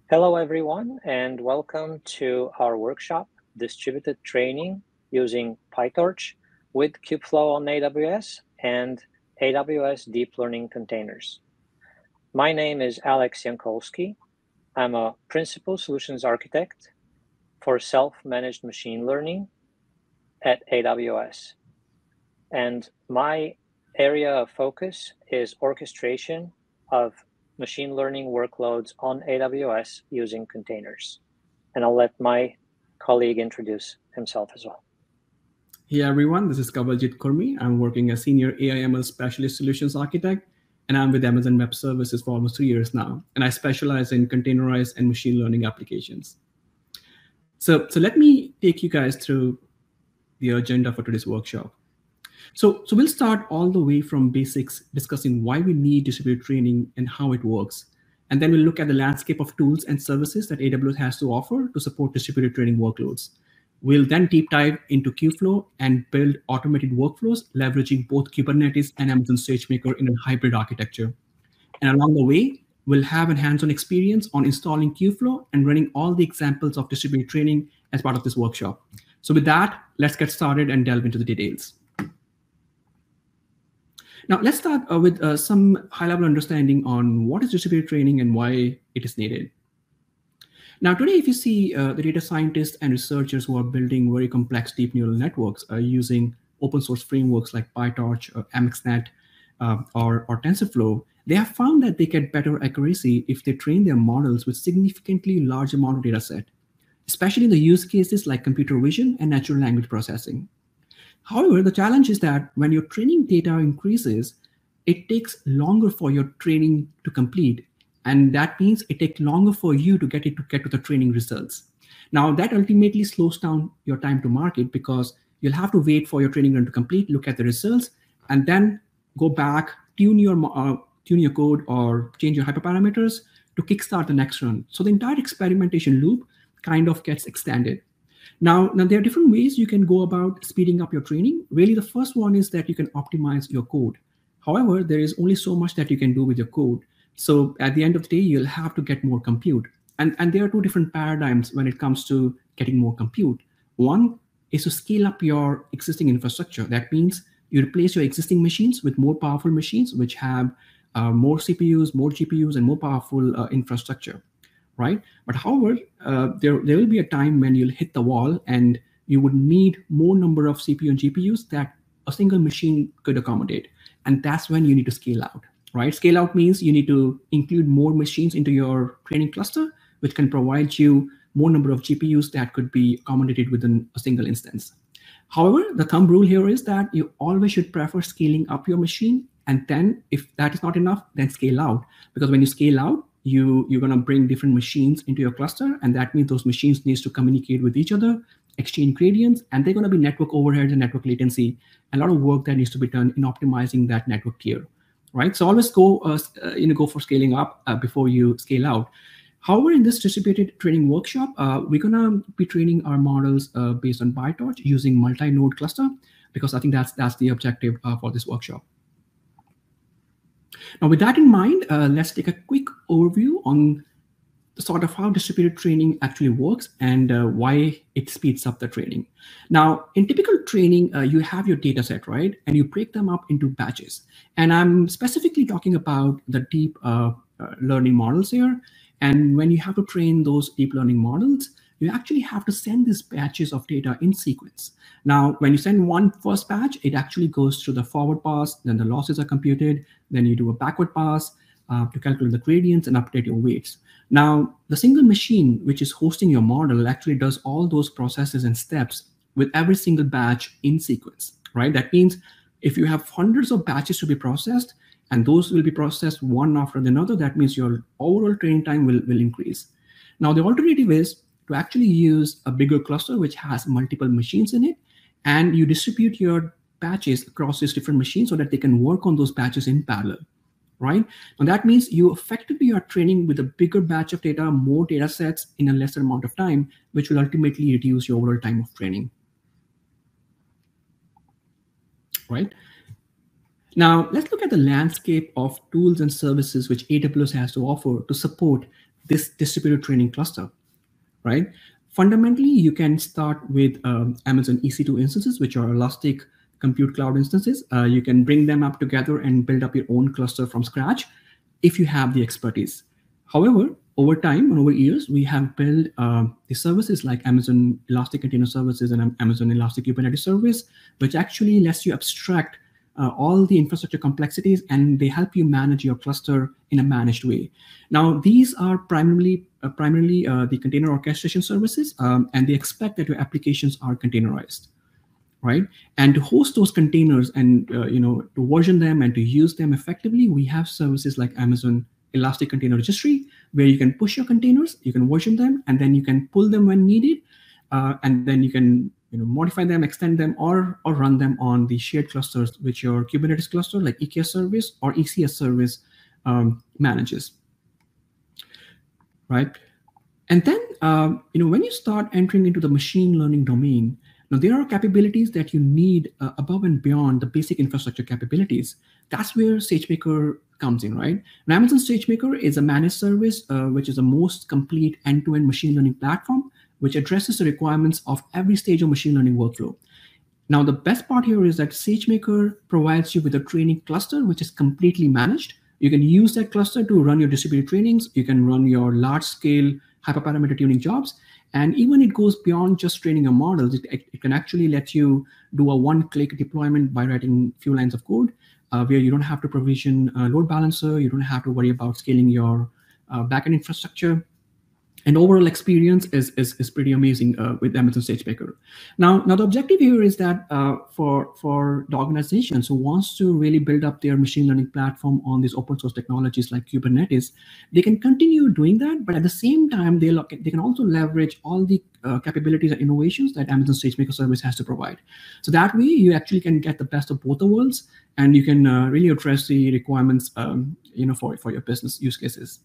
Hello, everyone, and welcome to our workshop, Distributed Training using Pytorch with Kubeflow on AWS and AWS Deep Learning Containers. My name is Alex Jankolski. I'm a Principal Solutions Architect for Self-Managed Machine Learning at AWS. And my area of focus is orchestration of machine learning workloads on AWS using containers. And I'll let my colleague introduce himself as well. Hey everyone, this is Kawaljeet Kurmi. I'm working as Senior AI/ML Specialist Solutions Architect, and I'm with Amazon Web Services for almost 3 years now. And I specialize in containerized and machine learning applications. So let me take you guys through the agenda for today's workshop. So we'll start all the way from basics, discussing why we need distributed training and how it works. And then we'll look at the landscape of tools and services that AWS has to offer to support distributed training workloads. We'll then deep dive into Keyflow and build automated workflows, leveraging both Kubernetes and Amazon Stagemaker in a hybrid architecture. And along the way, we'll have a hands-on experience on installing Keyflow and running all the examples of distributed training as part of this workshop. So with that, let's get started and delve into the details. Now, let's start with some high-level understanding on what is distributed training and why it is needed. Now, today, if you see the data scientists and researchers who are building very complex deep neural networks using open source frameworks like Pytorch, MXNet, or TensorFlow, they have found that they get better accuracy if they train their models with significantly large amount of data set, especially in the use cases like computer vision and natural language processing. However, the challenge is that when your training data increases, it takes longer for your training to complete. And that means it takes longer for you to get to the training results. Now, that ultimately slows down your time to market because you'll have to wait for your training run to complete, look at the results, and then go back, tune your code or change your hyperparameters to kickstart the next run. So the entire experimentation loop kind of gets extended. Now, there are different ways you can go about speeding up your training. Really, the first one is that you can optimize your code. However, there is only so much that you can do with your code. So at the end of the day, you'll have to get more compute. And there are two different paradigms when it comes to getting more compute. One is to scale up your existing infrastructure. That means you replace your existing machines with more powerful machines, which have more CPUs, more GPUs, and more powerful infrastructure. Right? But however, there will be a time when you'll hit the wall and you would need more number of CPU and GPUs that a single machine could accommodate. And that's when you need to scale out, right? Scale out means you need to include more machines into your training cluster, which can provide you more number of GPUs that could be accommodated within a single instance. However, the thumb rule here is that you always should prefer scaling up your machine. And then if that is not enough, then scale out. Because when you scale out, you're going to bring different machines into your cluster, and that means those machines need to communicate with each other, exchange gradients, and they're going to be network overheads and network latency, and a lot of work that needs to be done in optimizing that network tier, right? So always go for scaling up before you scale out. However, in this distributed training workshop, we're going to be training our models based on Pytorch using multi-node cluster, because I think that's the objective for this workshop. Now, with that in mind, let's take a quick overview on the sort of how distributed training actually works and why it speeds up the training. Now, in typical training, you have your data set, right? And you break them up into batches. And I'm specifically talking about the deep learning models here. And when you have to train those deep learning models, you actually have to send these batches of data in sequence. Now, when you send one first batch, it actually goes through the forward pass, then the losses are computed, then you do a backward pass to calculate the gradients and update your weights. Now, the single machine which is hosting your model actually does all those processes and steps with every single batch in sequence, right? That means if you have hundreds of batches to be processed, and those will be processed one after another, that means your overall training time will increase. Now, the alternative is to actually use a bigger cluster which has multiple machines in it, and you distribute your batches across these different machines so that they can work on those batches in parallel, right? And that means you effectively are training with a bigger batch of data, more data sets in a lesser amount of time, which will ultimately reduce your overall time of training, right? Now, let's look at the landscape of tools and services which AWS has to offer to support this distributed training cluster, right? Fundamentally, you can start with Amazon EC2 instances, which are elastic compute cloud instances. You can bring them up together and build up your own cluster from scratch if you have the expertise. However, over time and over years, we have built the services like Amazon Elastic Container Services and Amazon Elastic Kubernetes Service, which actually lets you abstract all the infrastructure complexities, and they help you manage your cluster in a managed way. Now, these are primarily the container orchestration services, and they expect that your applications are containerized, right? And to host those containers and to version them and to use them effectively, we have services like Amazon Elastic Container Registry, where you can push your containers, you can version them, and then you can pull them when needed, and then you can modify them, extend them, or run them on the shared clusters, which your Kubernetes cluster, like EKS service or ECS service, manages, right? And then, when you start entering into the machine learning domain, now there are capabilities that you need above and beyond the basic infrastructure capabilities. That's where Sagemaker comes in, right? Now, Amazon Sagemaker is a managed service, which is the most complete end-to-end machine learning platform, which addresses the requirements of every stage of machine learning workflow. Now, the best part here is that Sagemaker provides you with a training cluster, which is completely managed. You can use that cluster to run your distributed trainings. You can run your large-scale hyperparameter tuning jobs. And even it goes beyond just training a model. It can actually let you do a one-click deployment by writing a few lines of code, where you don't have to provision a load balancer. You don't have to worry about scaling your backend infrastructure. And overall experience is pretty amazing with Amazon Sagemaker. Now the objective here is that for the organizations who wants to really build up their machine learning platform on these open source technologies like Kubernetes, they can continue doing that, but at the same time, they can also leverage all the capabilities and innovations that Amazon Sagemaker service has to provide. So that way, you actually can get the best of both the worlds, and you can really address the requirements for your business use cases.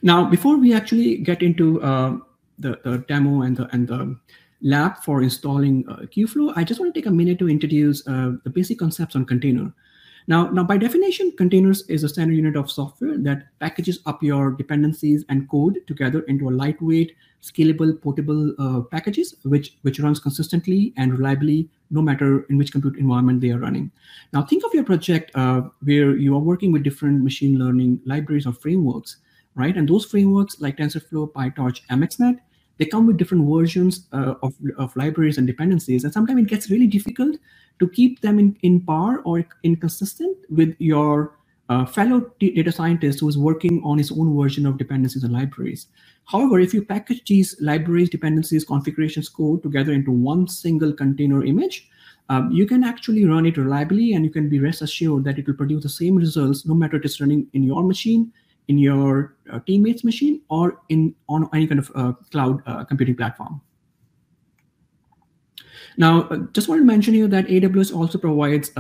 Now, before we actually get into the demo and the lab for installing Keyflow, I just want to take a minute to introduce the basic concepts on container. Now, by definition, containers is a standard unit of software that packages up your dependencies and code together into a lightweight, scalable, portable packages, which runs consistently and reliably, no matter in which compute environment they are running. Now, think of your project where you are working with different machine learning libraries or frameworks, right? And those frameworks like TensorFlow, Pytorch, MXNet, they come with different versions of libraries and dependencies. And sometimes it gets really difficult to keep them in par or inconsistent with your fellow data scientist who is working on his own version of dependencies and libraries. However, if you package these libraries, dependencies, configurations code together into one single container image, you can actually run it reliably, and you can be rest assured that it will produce the same results no matter it is running in your machine, in your teammate's machine, or on any kind of cloud computing platform. Now, just want to mention here that AWS also provides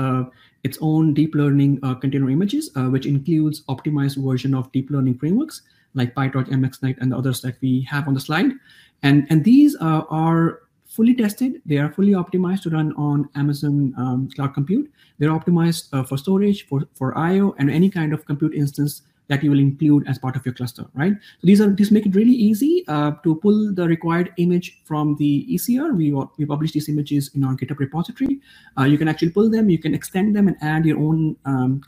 its own deep learning container images, which includes optimized version of deep learning frameworks like PyTorch, MXNet, and the others that we have on the slide. And these are fully tested. They are fully optimized to run on Amazon Cloud Compute. They're optimized for storage, for I/O, and any kind of compute instance that you will include as part of your cluster, right? So these make it really easy to pull the required image from the ECR. We publish these images in our GitHub repository. You can actually pull them, you can extend them and add your own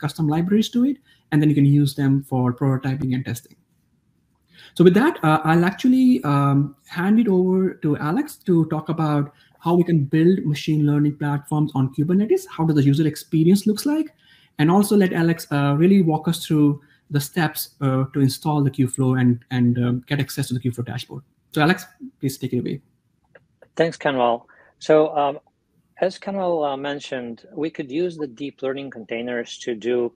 custom libraries to it, and then you can use them for prototyping and testing. So with that, I'll actually hand it over to Alex to talk about how we can build machine learning platforms on Kubernetes, how does the user experience looks like, and also let Alex really walk us through the steps to install the Keyflow and get access to the Keyflow dashboard. So Alex, please take it away. Thanks, Kanwal. So as Kanwal mentioned, we could use the deep learning containers to do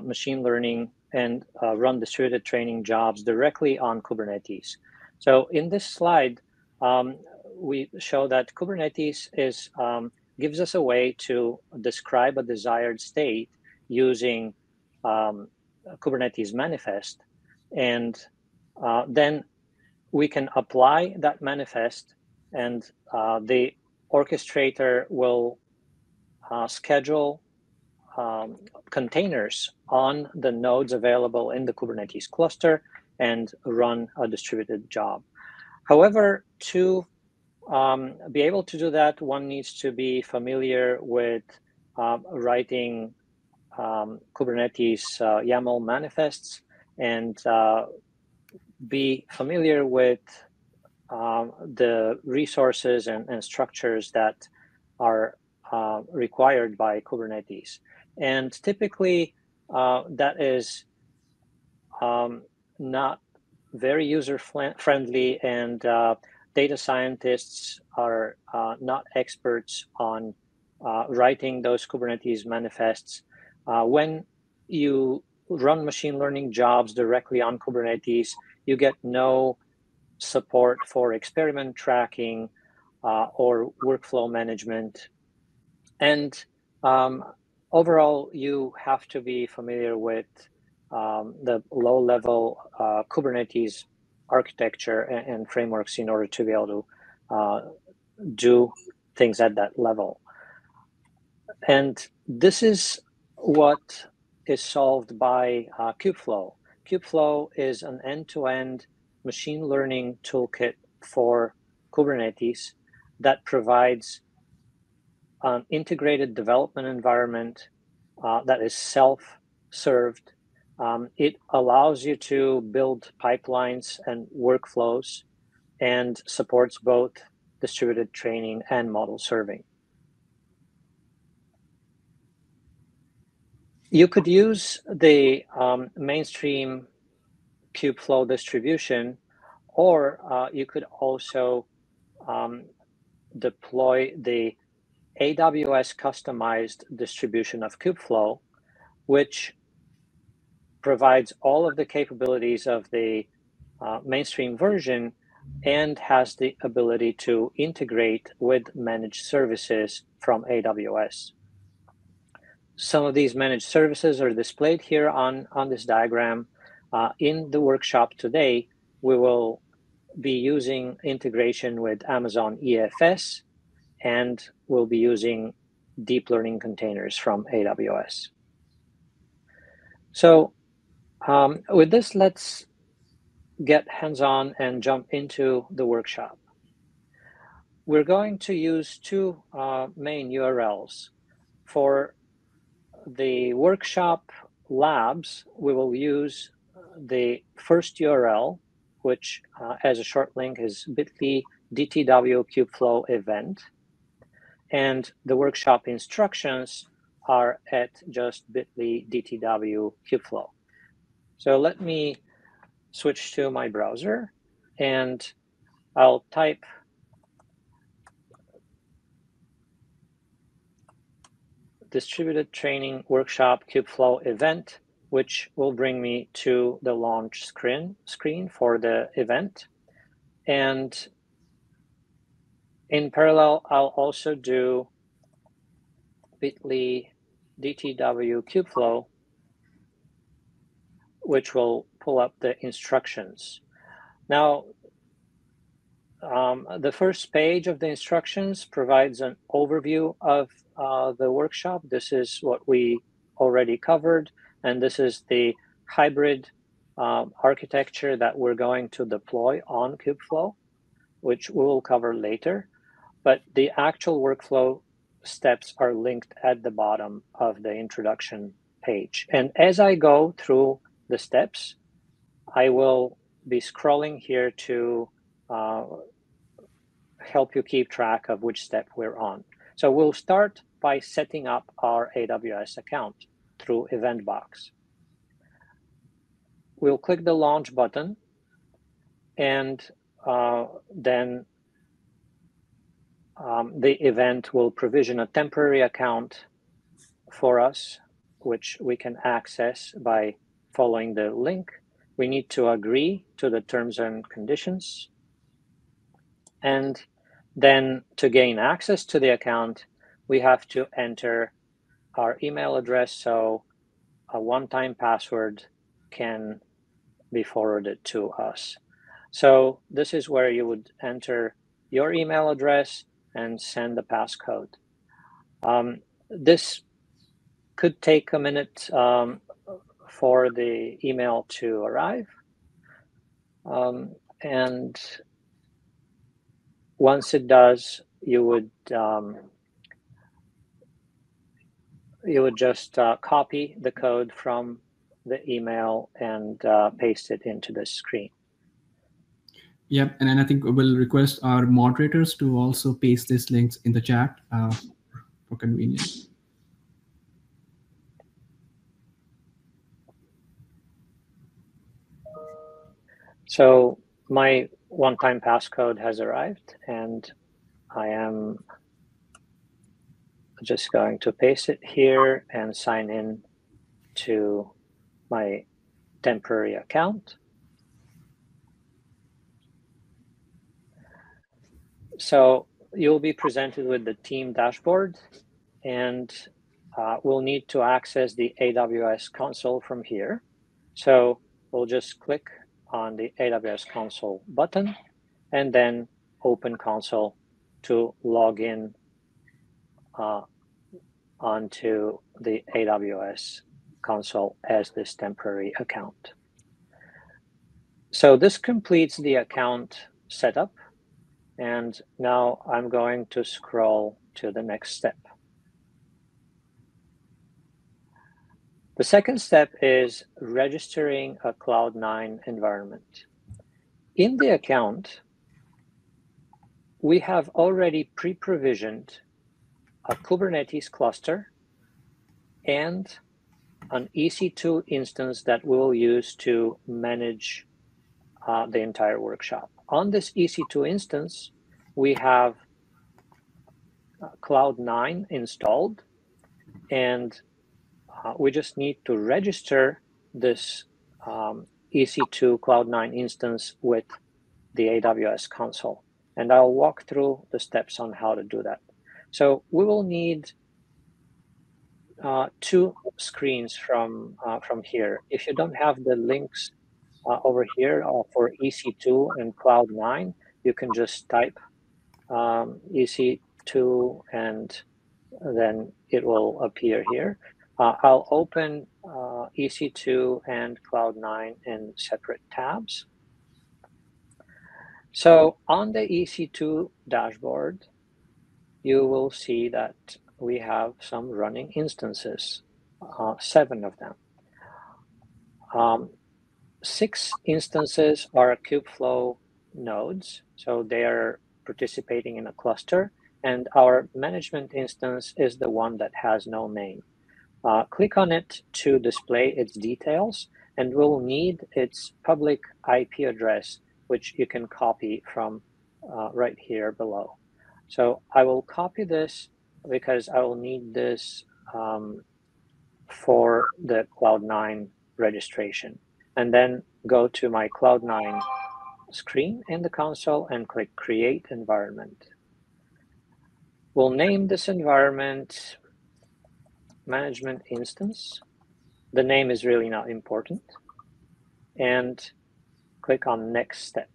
machine learning and run distributed training jobs directly on Kubernetes. So in this slide, we show that Kubernetes gives us a way to describe a desired state using Kubernetes manifest, and then we can apply that manifest, and the orchestrator will schedule containers on the nodes available in the Kubernetes cluster and run a distributed job. However, to be able to do that, one needs to be familiar with writing Kubernetes YAML manifests and be familiar with the resources and structures that are required by Kubernetes. And typically, that is not very user-friendly, and data scientists are not experts on writing those Kubernetes manifests. When you run machine learning jobs directly on Kubernetes, you get no support for experiment tracking or workflow management. And overall, you have to be familiar with the low-level Kubernetes architecture and frameworks in order to be able to do things at that level. And this is what is solved by Kubeflow. Kubeflow is an end-to-end machine learning toolkit for Kubernetes that provides an integrated development environment that is self-served. It allows you to build pipelines and workflows and supports both distributed training and model serving. You could use the mainstream Kubeflow distribution, or you could also deploy the AWS customized distribution of Kubeflow, which provides all of the capabilities of the mainstream version and has the ability to integrate with managed services from AWS. Some of these managed services are displayed here on this diagram. In the workshop today, we will be using integration with Amazon EFS, and we'll be using deep learning containers from AWS. So with this, let's get hands-on and jump into the workshop. We're going to use two main URLs. For the workshop labs, we will use the first URL, which as a short link is bit.ly DTW Kubeflow event. And the workshop instructions are at just bit.ly DTW Kubeflow. So let me switch to my browser, and I'll type distributed training workshop Kubeflow event, which will bring me to the launch screen for the event. And in parallel, I'll also do bit.ly DTW Kubeflow, which will pull up the instructions. Now, the first page of the instructions provides an overview of the workshop. This is what we already covered, and this is the hybrid architecture that we're going to deploy on Kubeflow, which we will cover later. But the actual workflow steps are linked at the bottom of the introduction page. And as I go through the steps, I will be scrolling here to help you keep track of which step we're on. So we'll start by setting up our AWS account through EventBox. We'll click the launch button, and then the event will provision a temporary account for us, which we can access by following the link. We need to agree to the terms and conditions. And then to gain access to the account, we have to enter our email address so a one-time password can be forwarded to us. So this is where you would enter your email address and send the passcode. This could take a minute for the email to arrive. And once it does, you would just copy the code from the email and paste it into the screen. Yep, and then I think we'll request our moderators to also paste these links in the chat for convenience. So my one-time passcode has arrived, and I am just going to paste it here and sign in to my temporary account. So you'll be presented with the team dashboard, and we'll need to access the AWS console from here. So we'll just click on the AWS console button and then open console to log in onto the AWS console as this temporary account. So this completes the account setup. And now I'm going to scroll to the next step. The second step is registering a Cloud9 environment. In the account, we have already pre-provisioned a Kubernetes cluster and an EC2 instance that we'll use to manage the entire workshop. On this EC2 instance, we have Cloud9 installed, and we just need to register this EC2 Cloud9 instance with the AWS console. And I'll walk through the steps on how to do that. So we will need two screens from here. If you don't have the links over here for EC2 and Cloud9, you can just type EC2 and then it will appear here. I'll open EC2 and Cloud9 in separate tabs. So on the EC2 dashboard, you will see that we have some running instances, 7 of them. 6 instances are Kubeflow nodes, so they are participating in a cluster, and our management instance is the one that has no name. Click on it to display its details, and we'll need its public IP address, which you can copy from right here below. So I will copy this because I will need this for the Cloud9 registration. And then go to my Cloud9 screen in the console and click Create Environment. We'll name this environment Management Instance. The name is really not important. And click on Next Step.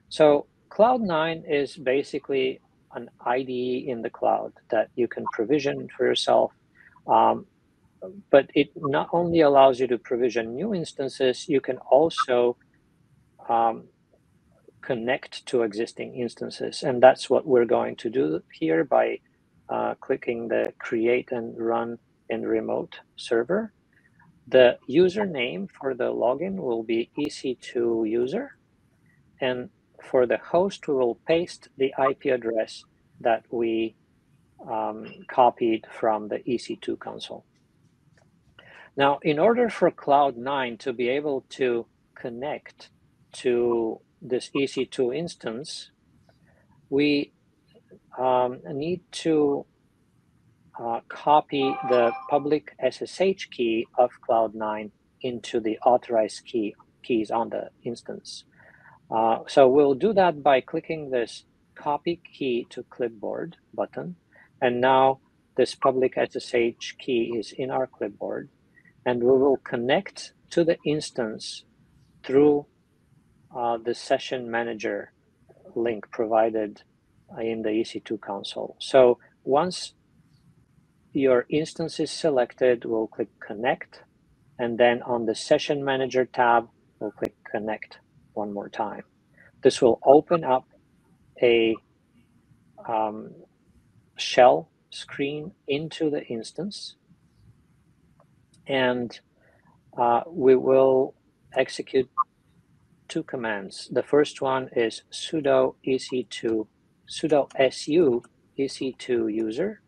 So Cloud9 is basically an IDE in the cloud that you can provision for yourself. But it not only allows you to provision new instances, you can also connect to existing instances. And that's what we're going to do here by clicking the Create and Run in Remote Server. The username for the login will be EC2 user. And for the host, we will paste the IP address that we copied from the EC2 console. Now, in order for Cloud9 to be able to connect to this EC2 instance, we need to copy the public SSH key of Cloud9 into the authorized keys on the instance. So we'll do that by clicking this Copy Key to Clipboard button. And now this public SSH key is in our clipboard. And we will connect to the instance through the session manager link provided in the EC2 console. So once your instance is selected, we'll click Connect, and then on the Session Manager tab, we'll click Connect one more time. This will open up a shell screen into the instance, and we will execute two commands. The first one is sudo su ec2 user.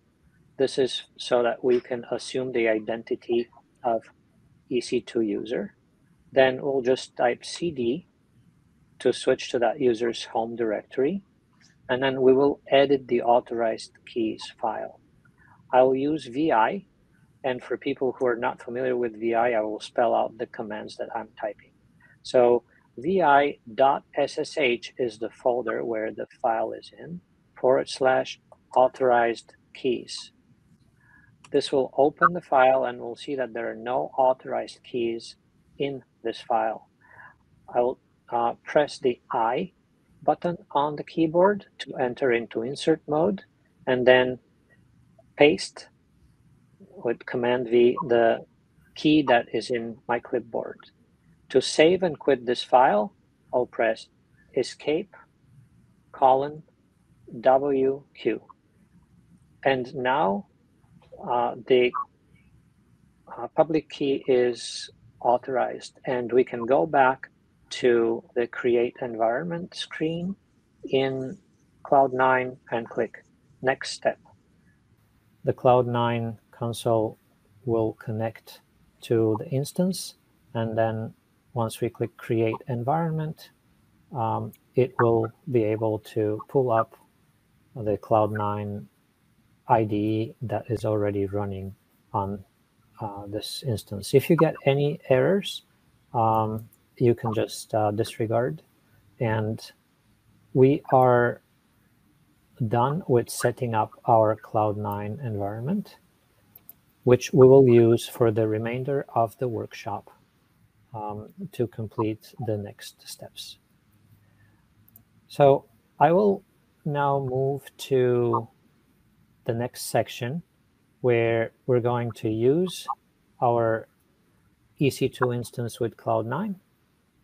This is so that we can assume the identity of ec2 user. Then we'll just type cd to switch to that user's home directory, and then we will edit the authorized keys file. I will use vi, and for people who are not familiar with vi, I will spell out the commands that I'm typing. So vi.ssh is the folder where the file is in, /authorized keys. This will open the file, and we'll see that there are no authorized keys in this file. I will press the I button on the keyboard to enter into insert mode, and then paste with Command V the key that is in my clipboard. To save and quit this file, I'll press Escape, WQ. And now the public key is authorized, and we can go back to the Create Environment screen in Cloud9 and click Next Step. The Cloud9 console will connect to the instance, and then once we click Create Environment, it will be able to pull up the Cloud9 IDE that is already running on this instance. If you get any errors, you can just disregard, and we are done with setting up our Cloud9 environment, which we will use for the remainder of the workshop to complete the next steps. So I will now move to the next section where we're going to use our EC2 instance with Cloud9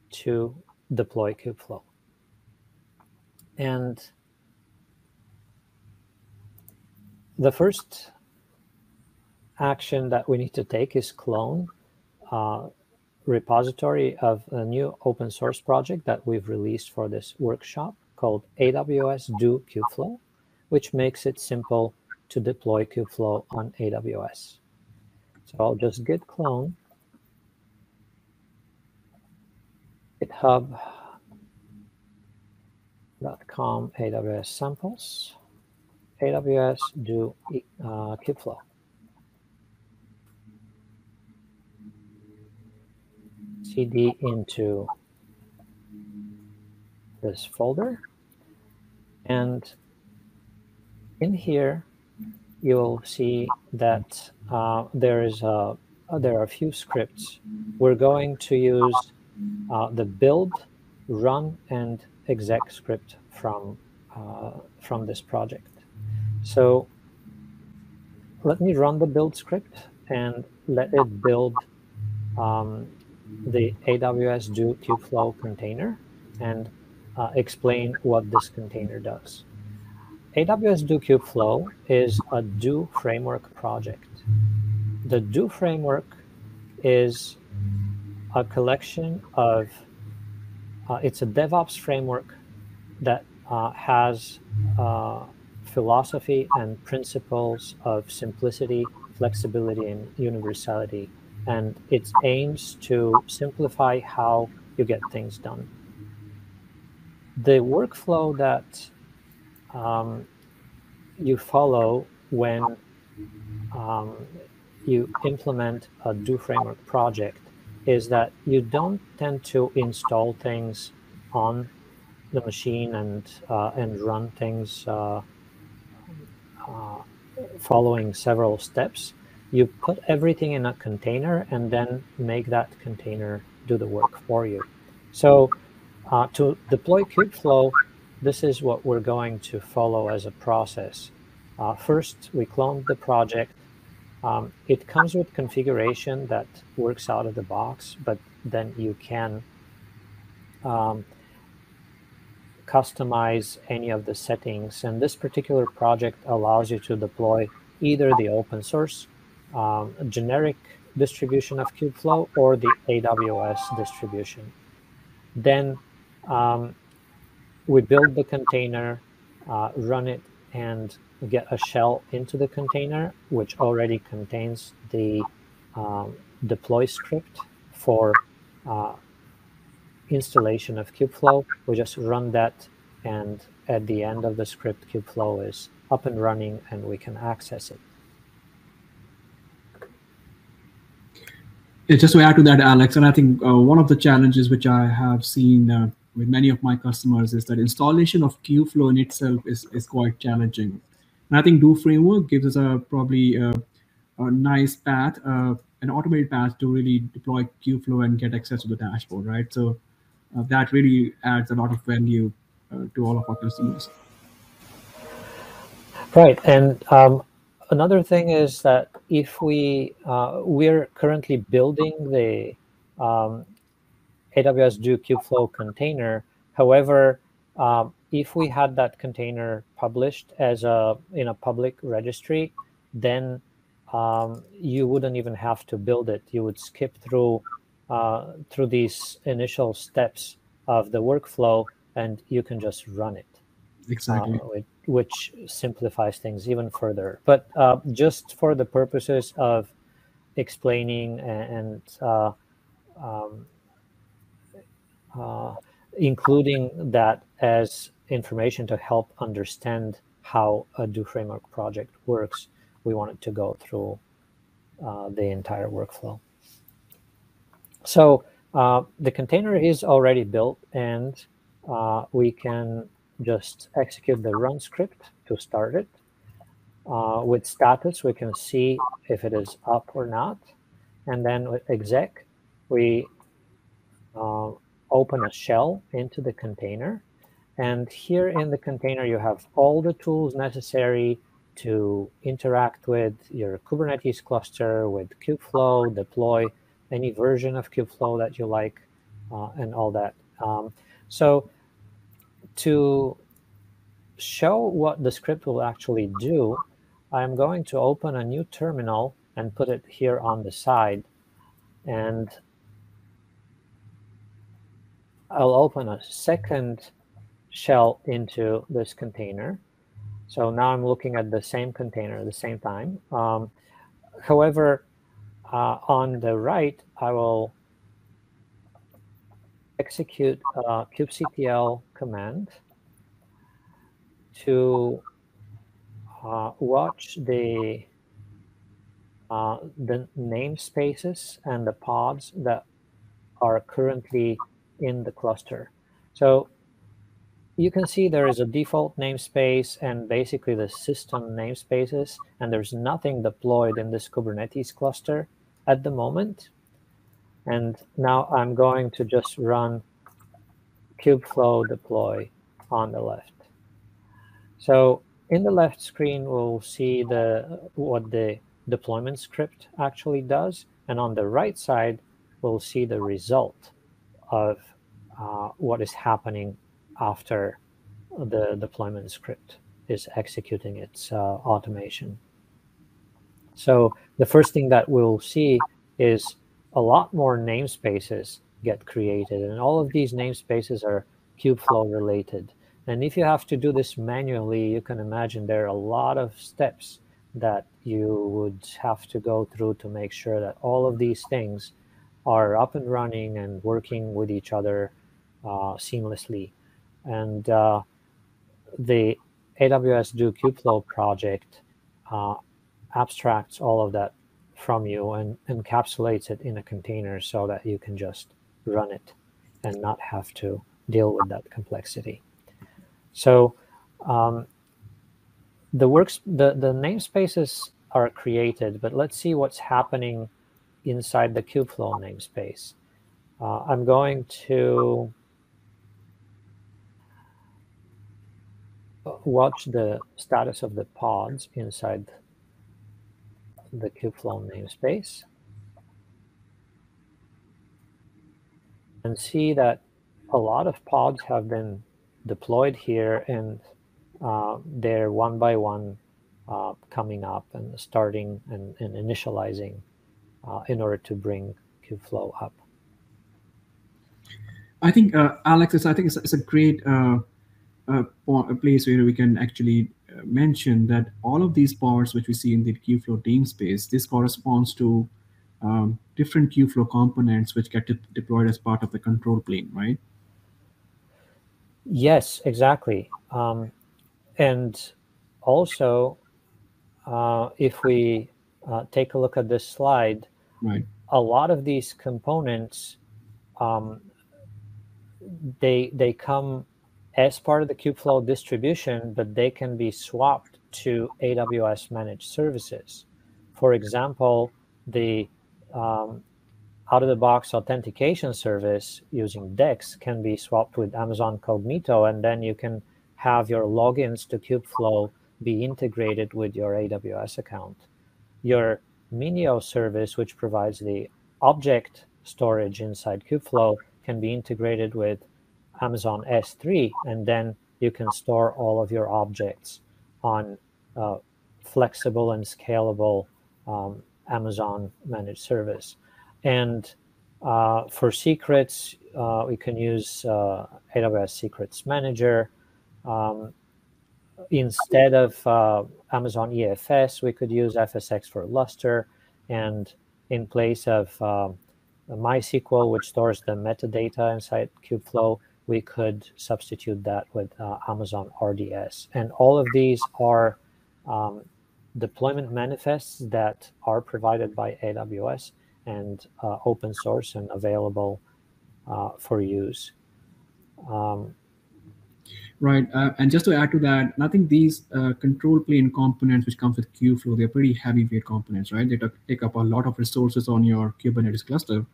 to deploy Kubeflow. And the first action that we need to take is clone repository of a new open source project that we've released for this workshop called AWS Do Kubeflow, which makes it simple to deploy Kubeflow on AWS. So I'll just git clone github.com AWS samples AWS Do Kubeflow. cd into this folder, and in here you'll see that there are a few scripts. We're going to use the build, run, and exec script from this project. So let me run the build script and let it build the AWS Do Kubeflow container and explain what this container does. AWS Do Kubeflow is a Do framework project. The Do framework is a collection of, it's a DevOps framework that has philosophy and principles of simplicity, flexibility, and universality. And it aims to simplify how you get things done. The workflow that you follow when you implement a Do framework project is that you don't tend to install things on the machine and run things following several steps. You put everything in a container and then make that container do the work for you. So to deploy Kubeflow, this is what we're going to follow as a process. First, we clone the project. It comes with configuration that works out of the box, but then you can customize any of the settings. And this particular project allows you to deploy either the open source generic distribution of Kubeflow or the AWS distribution. Then we build the container, run it, and get a shell into the container, which already contains the deploy script for installation of Kubeflow. We just run that, and at the end of the script, Kubeflow is up and running, and we can access it. Just to add to that, Alex, and I think one of the challenges which I have seen with many of my customers is that installation of Keyflow in itself is quite challenging. And I think Do framework gives us probably a nice path, an automated path to really deploy Keyflow and get access to the dashboard, right? So that really adds a lot of value to all of our customers. Right, and another thing is that if we're currently building the AWS do Kubeflow container. However, if we had that container published as in a public registry, then you wouldn't even have to build it. You would skip through these initial steps of the workflow, and you can just run it. Exactly. Which simplifies things even further. But just for the purposes of explaining and including that as information to help understand how a Do framework project works, we wanted to go through the entire workflow. So the container is already built, and we can just execute the run script to start it. With status, we can see if it is up or not. And then with exec, we open a shell into the container. And here in the container, you have all the tools necessary to interact with your Kubernetes cluster, with Kubeflow, deploy any version of Kubeflow that you like, and all that. So to show what the script will actually do, I'm going to open a new terminal and put it here on the side. And I'll open a second shell into this container. So now I'm looking at the same container at the same time. However, on the right, I will execute a kubectl command to watch the namespaces and the pods that are currently in the cluster. So you can see there is a default namespace and basically the system namespaces, and there's nothing deployed in this Kubernetes cluster at the moment. And now I'm going to just run Kubeflow Deploy on the left. So in the left screen, we'll see what the deployment script actually does. And on the right side, we'll see the result of what is happening after the deployment script is executing its automation. So the first thing that we'll see is a lot more namespaces get created. And all of these namespaces are Kubeflow related. And if you have to do this manually, you can imagine there are a lot of steps that you would have to go through to make sure that all of these things are up and running and working with each other seamlessly. And the AWS Do Kubeflow project abstracts all of that from you and encapsulates it in a container so that you can just run it and not have to deal with that complexity. So the namespaces are created, but let's see what's happening inside the Kubeflow namespace. I'm going to watch the status of the pods inside the Kubeflow namespace and see that a lot of pods have been deployed here, and they're one by one coming up and starting and initializing in order to bring Kubeflow up. I think, Alex, it's a great place where we can actually mention that all of these pods which we see in the Kubeflow namespace, this corresponds to different Kubeflow components which get deployed as part of the control plane, right? Yes, exactly. And also, if we take a look at this slide, right, a lot of these components, they come as part of the Kubeflow distribution, but they can be swapped to AWS managed services. For example, the out-of-the-box authentication service using DEX can be swapped with Amazon Cognito, and then you can have your logins to Kubeflow be integrated with your AWS account. Your Minio service, which provides the object storage inside Kubeflow, can be integrated with Amazon S3, and then you can store all of your objects on flexible and scalable Amazon managed service. And for secrets, we can use AWS Secrets Manager. Instead of Amazon EFS, we could use FSx for Lustre. And in place of MySQL, which stores the metadata inside Kubeflow, we could substitute that with Amazon RDS. And all of these are deployment manifests that are provided by AWS and open source and available for use. Right, and just to add to that, I think these control plane components which comes with Kubeflow, they're pretty heavyweight components, right? They take up a lot of resources on your Kubernetes cluster.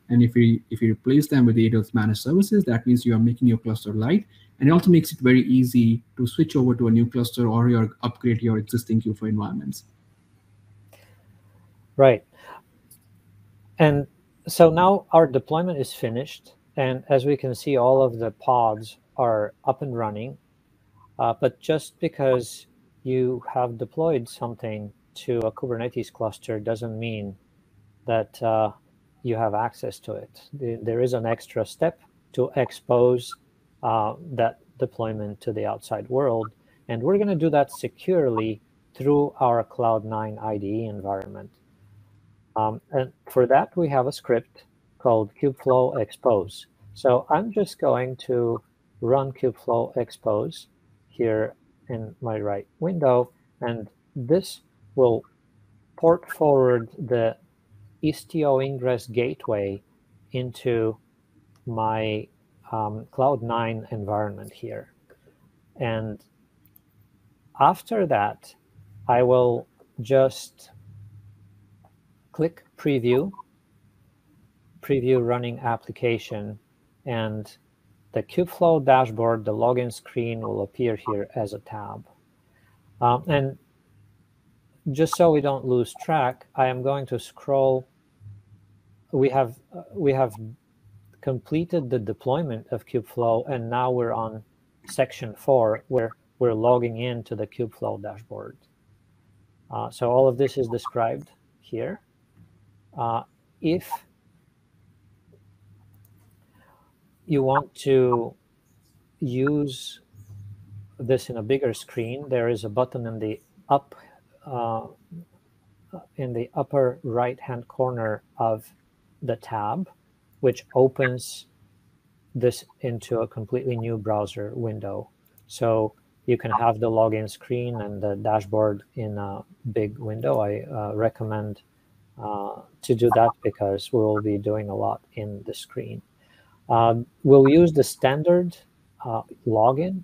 And if you replace them with the AWS managed services, that means you are making your cluster light. And it also makes it very easy to switch over to a new cluster or upgrade your existing Kubeflow environments. Right. And so now our deployment is finished. And as we can see, all of the pods are up and running. But just because you have deployed something to a Kubernetes cluster doesn't mean that you have access to it. There is an extra step to expose that deployment to the outside world. And we're going to do that securely through our Cloud9 IDE environment. And for that, we have a script called Kubeflow Xpose. So I'm just going to run Kubeflow Xpose here in my right window, and this will port forward the Istio Ingress gateway into my Cloud9 environment here. And after that, I will just click preview running application, and the Kubeflow dashboard, the login screen, will appear here as a tab. And just so we don't lose track, I am going to scroll. We have completed the deployment of Kubeflow, and now we're on section 4, where we're logging into the Kubeflow dashboard. So all of this is described here. If you want to use this in a bigger screen, there is a button in the upper right-hand corner of the tab, which opens this into a completely new browser window. So you can have the login screen and the dashboard in a big window. I recommend to do that because we'll be doing a lot in the screen. We'll use the standard login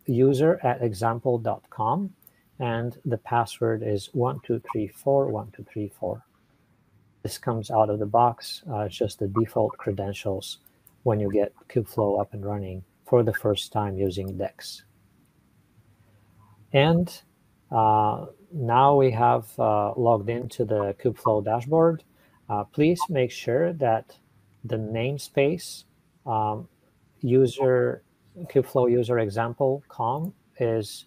user at example.com, and the password is 12341234. This comes out of the box. It's just the default credentials when you get Kubeflow up and running for the first time using DEX. And now we have logged into the Kubeflow dashboard. Please make sure that the namespace Kubeflow user example com is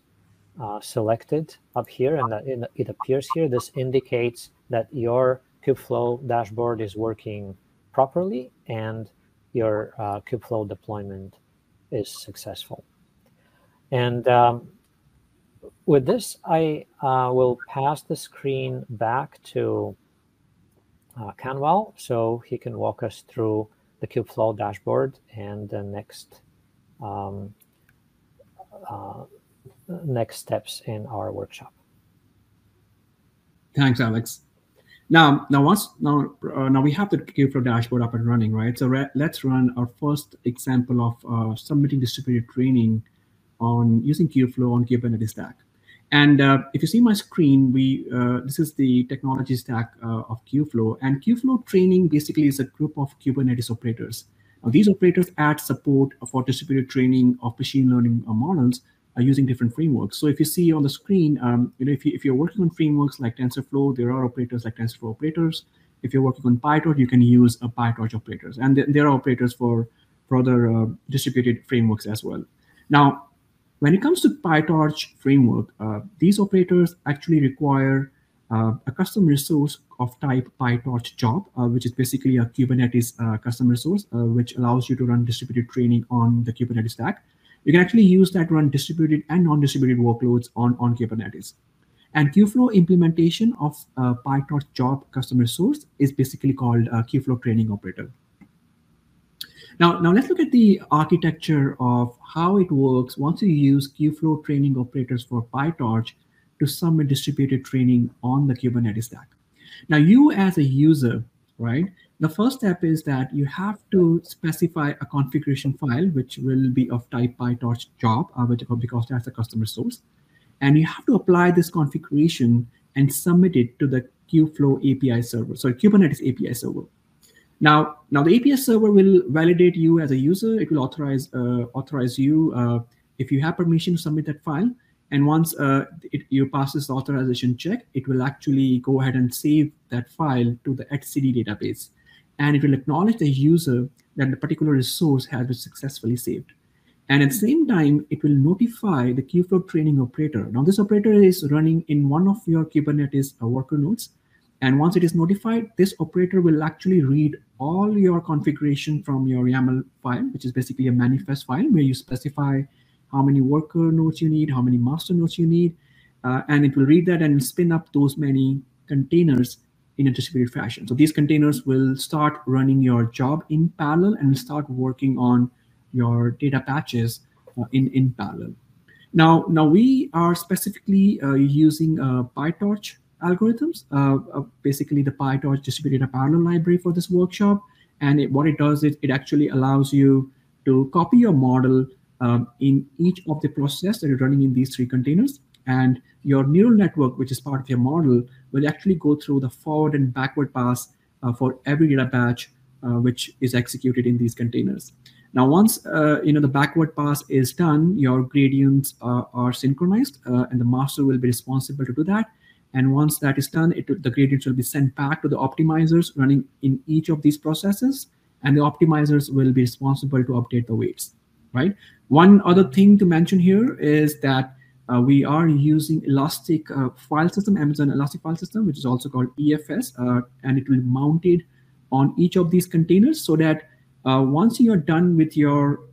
selected up here, and that it appears here. This indicates that your Kubeflow dashboard is working properly and your Kubeflow deployment is successful. And with this, I will pass the screen back to Canwell so he can walk us through the Kubeflow dashboard and the next steps in our workshop. Thanks, Alex. Now we have the Keyflow dashboard up and running, right? So let's run our first example of submitting distributed training on using Keyflow on Kubernetes stack. And if you see my screen, this is the technology stack of Keyflow. And Keyflow training basically is a group of Kubernetes operators. Now, these operators add support for distributed training of machine learning models using different frameworks. So if you see on the screen, if you're working on frameworks like TensorFlow, there are operators like TensorFlow operators. If you're working on Pytorch, you can use Pytorch operators. And there are operators for other distributed frameworks as well. Now, when it comes to Pytorch framework, these operators actually require a custom resource of type Pytorch Job, which is basically a Kubernetes custom resource, which allows you to run distributed training on the Kubernetes stack. You can actually use that to run distributed and non-distributed workloads on Kubernetes. And Keyflow implementation of Pytorch Job custom resource is basically called Keyflow training operator. Now let's look at the architecture of how it works once you use Keyflow training operators for Pytorch to submit distributed training on the Kubernetes stack. Now, you as a user, right, the first step is that you have to specify a configuration file, which will be of type Pytorch Job, because that's a custom resource. And you have to apply this configuration and submit it to the Keyflow API server, so Kubernetes API server. Now the API server will validate you as a user. It will authorize you if you have permission to submit that file. And once you pass this authorization check, it will actually go ahead and save that file to the etcd database. And it will acknowledge the user that the particular resource has been successfully saved. And at the same time, it will notify the Keyflow training operator. Now, this operator is running in one of your Kubernetes worker nodes. And once it is notified, this operator will actually read all your configuration from your YAML file, which is basically a manifest file where you specify how many worker nodes you need, how many master nodes you need, and it will read that and spin up those many containers in a distributed fashion. So these containers will start running your job in parallel and start working on your data patches in parallel. Now we are specifically using Pytorch algorithms, basically the Pytorch distributed data parallel library for this workshop. And what it does is it actually allows you to copy your model in each of the processes that are running in these three containers. And your neural network, which is part of your model, will actually go through the forward and backward pass for every data batch which is executed in these containers. Now, once the backward pass is done, your gradients are synchronized, and the master will be responsible to do that. And once that is done, the gradients will be sent back to the optimizers running in each of these processes, and the optimizers will be responsible to update the weights, right? One other thing to mention here is that we are using Elastic file system, Amazon Elastic file system, which is also called EFS, and it will be mounted on each of these containers so that once you're done with your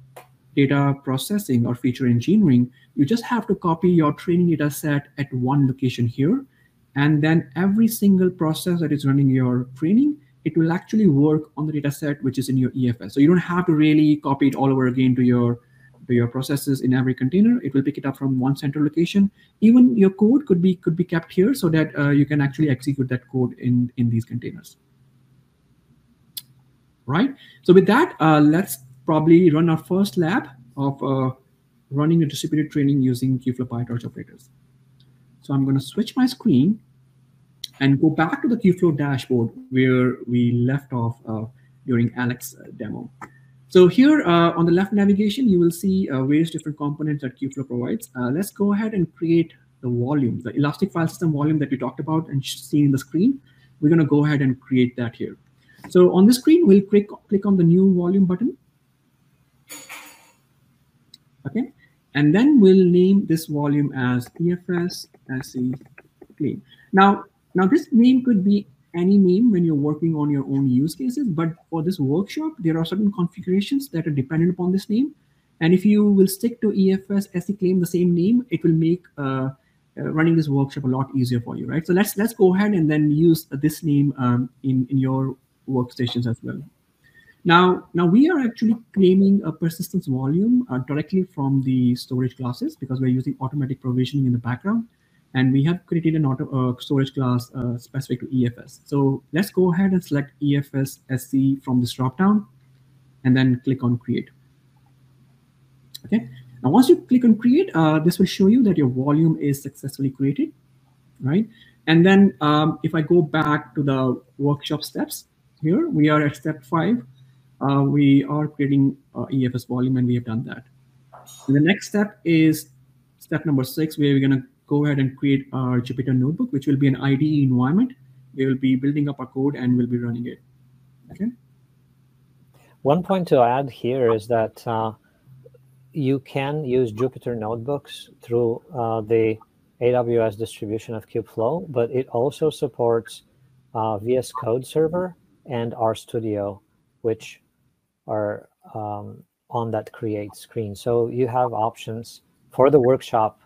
data processing or feature engineering, you just have to copy your training data set at one location here. And then every single process that is running your training, it will actually work on the data set which is in your EFS. So you don't have to really copy it all over again to your processes in every container. It will pick it up from one central location. Even your code could be kept here so that you can actually execute that code in these containers. Right. So with that, let's probably run our first lab of running a distributed training using Keyflow Pytorch operators. So I'm going to switch my screen and go back to the Keyflow dashboard where we left off during Alex's demo. So here on the left navigation, you will see various different components that Keyflow provides. Let's go ahead and create the volume, the elastic file system volume that we talked about and see in the screen. We're going to go ahead and create that here. So on the screen, we'll click on the new volume button. Okay, and then we'll name this volume as EFS SE Clean. Now this name could be any name when you're working on your own use cases, but for this workshop, there are certain configurations that are dependent upon this name. And if you will stick to EFS SE Claim, the same name, it will make running this workshop a lot easier for you, right? So let's go ahead and then use this name in your workstations as well. Now we are actually claiming a persistence volume directly from the storage classes because we're using automatic provisioning in the background. And we have created an storage class specific to EFS. So let's go ahead and select EFS SC from this dropdown and then click on create. Okay. Now, once you click on create, this will show you that your volume is successfully created, right? And then if I go back to the workshop steps here, we are at step 5. We are creating EFS volume, and we have done that. And the next step is step number 6, where we're going to go ahead and create our Jupyter Notebook, which will be an IDE environment. We will be building up our code and we'll be running it. Okay. One point to add here is that you can use Jupyter Notebooks through the AWS distribution of Kubeflow, but it also supports VS Code Server and RStudio, which are on that create screen. So you have options for the workshop.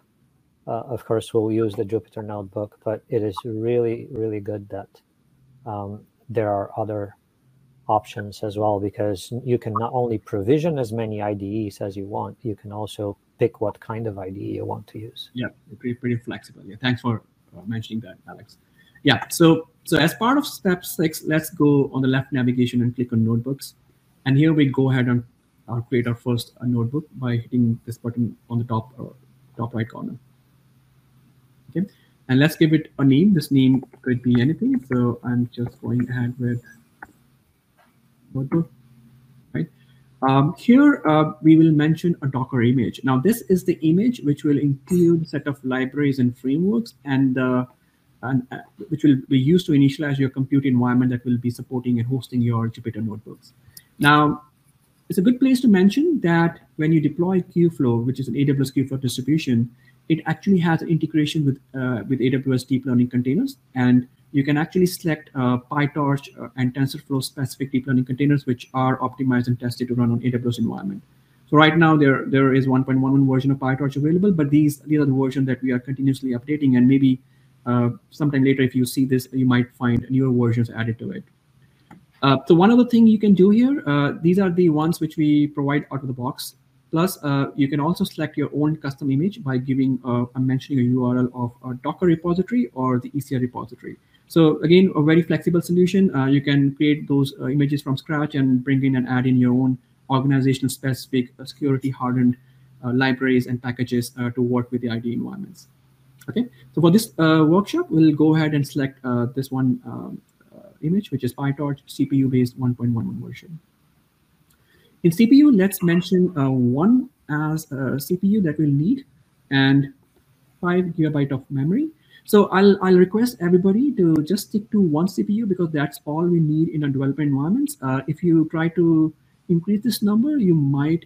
Of course, we'll use the Jupyter Notebook, but it is really, really good that there are other options as well, because you can not only provision as many IDEs as you want, you can also pick what kind of IDE you want to use. Yeah, pretty flexible. Yeah, thanks for mentioning that, Alex. Yeah, so as part of step 6, let's go on the left navigation and click on Notebooks. And here we go ahead and create our first notebook by hitting this button on the top right corner. Okay, and let's give it a name. This name could be anything. So I'm just going ahead with notebook, right? Here we will mention a Docker image. Now this is the image which will include a set of libraries and frameworks and which will be used to initialize your compute environment that will be supporting and hosting your Jupyter Notebooks. Now, it's a good place to mention that when you deploy Keyflow, which is an AWS Keyflow distribution, it actually has an integration with AWS Deep Learning Containers, and you can actually select Pytorch and TensorFlow specific deep learning containers, which are optimized and tested to run on AWS environment. So right now there is 1.11 version of Pytorch available, but these are the versions that we are continuously updating, and maybe sometime later, if you see this, you might find newer versions added to it. So one other thing you can do here, these are the ones which we provide out of the box. Plus, you can also select your own custom image by giving, I'm mentioning a URL of a Docker repository or the ECR repository. So again, a very flexible solution. You can create those images from scratch and bring in and add in your own organizational specific security hardened libraries and packages to work with the IDE environments. Okay, so for this workshop, we'll go ahead and select this one image, which is Pytorch CPU-based 1.11 version. In CPU, let's mention one as a CPU that we'll need and 5 GB of memory. So I'll request everybody to just stick to one CPU because that's all we need in our developer environments. If you try to increase this number, you might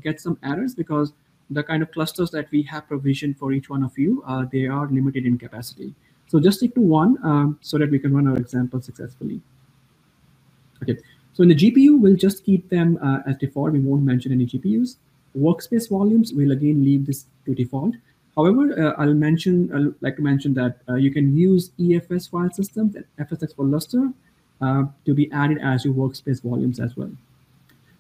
get some errors because the kind of clusters that we have provisioned for each one of you, they are limited in capacity. So just stick to one so that we can run our example successfully. Okay. So in the GPU, we'll just keep them as default. We won't mention any GPUs. Workspace volumes, we'll again leave this to default. However, I'd like to mention that you can use EFS file systems and FSX for Lustre to be added as your workspace volumes as well.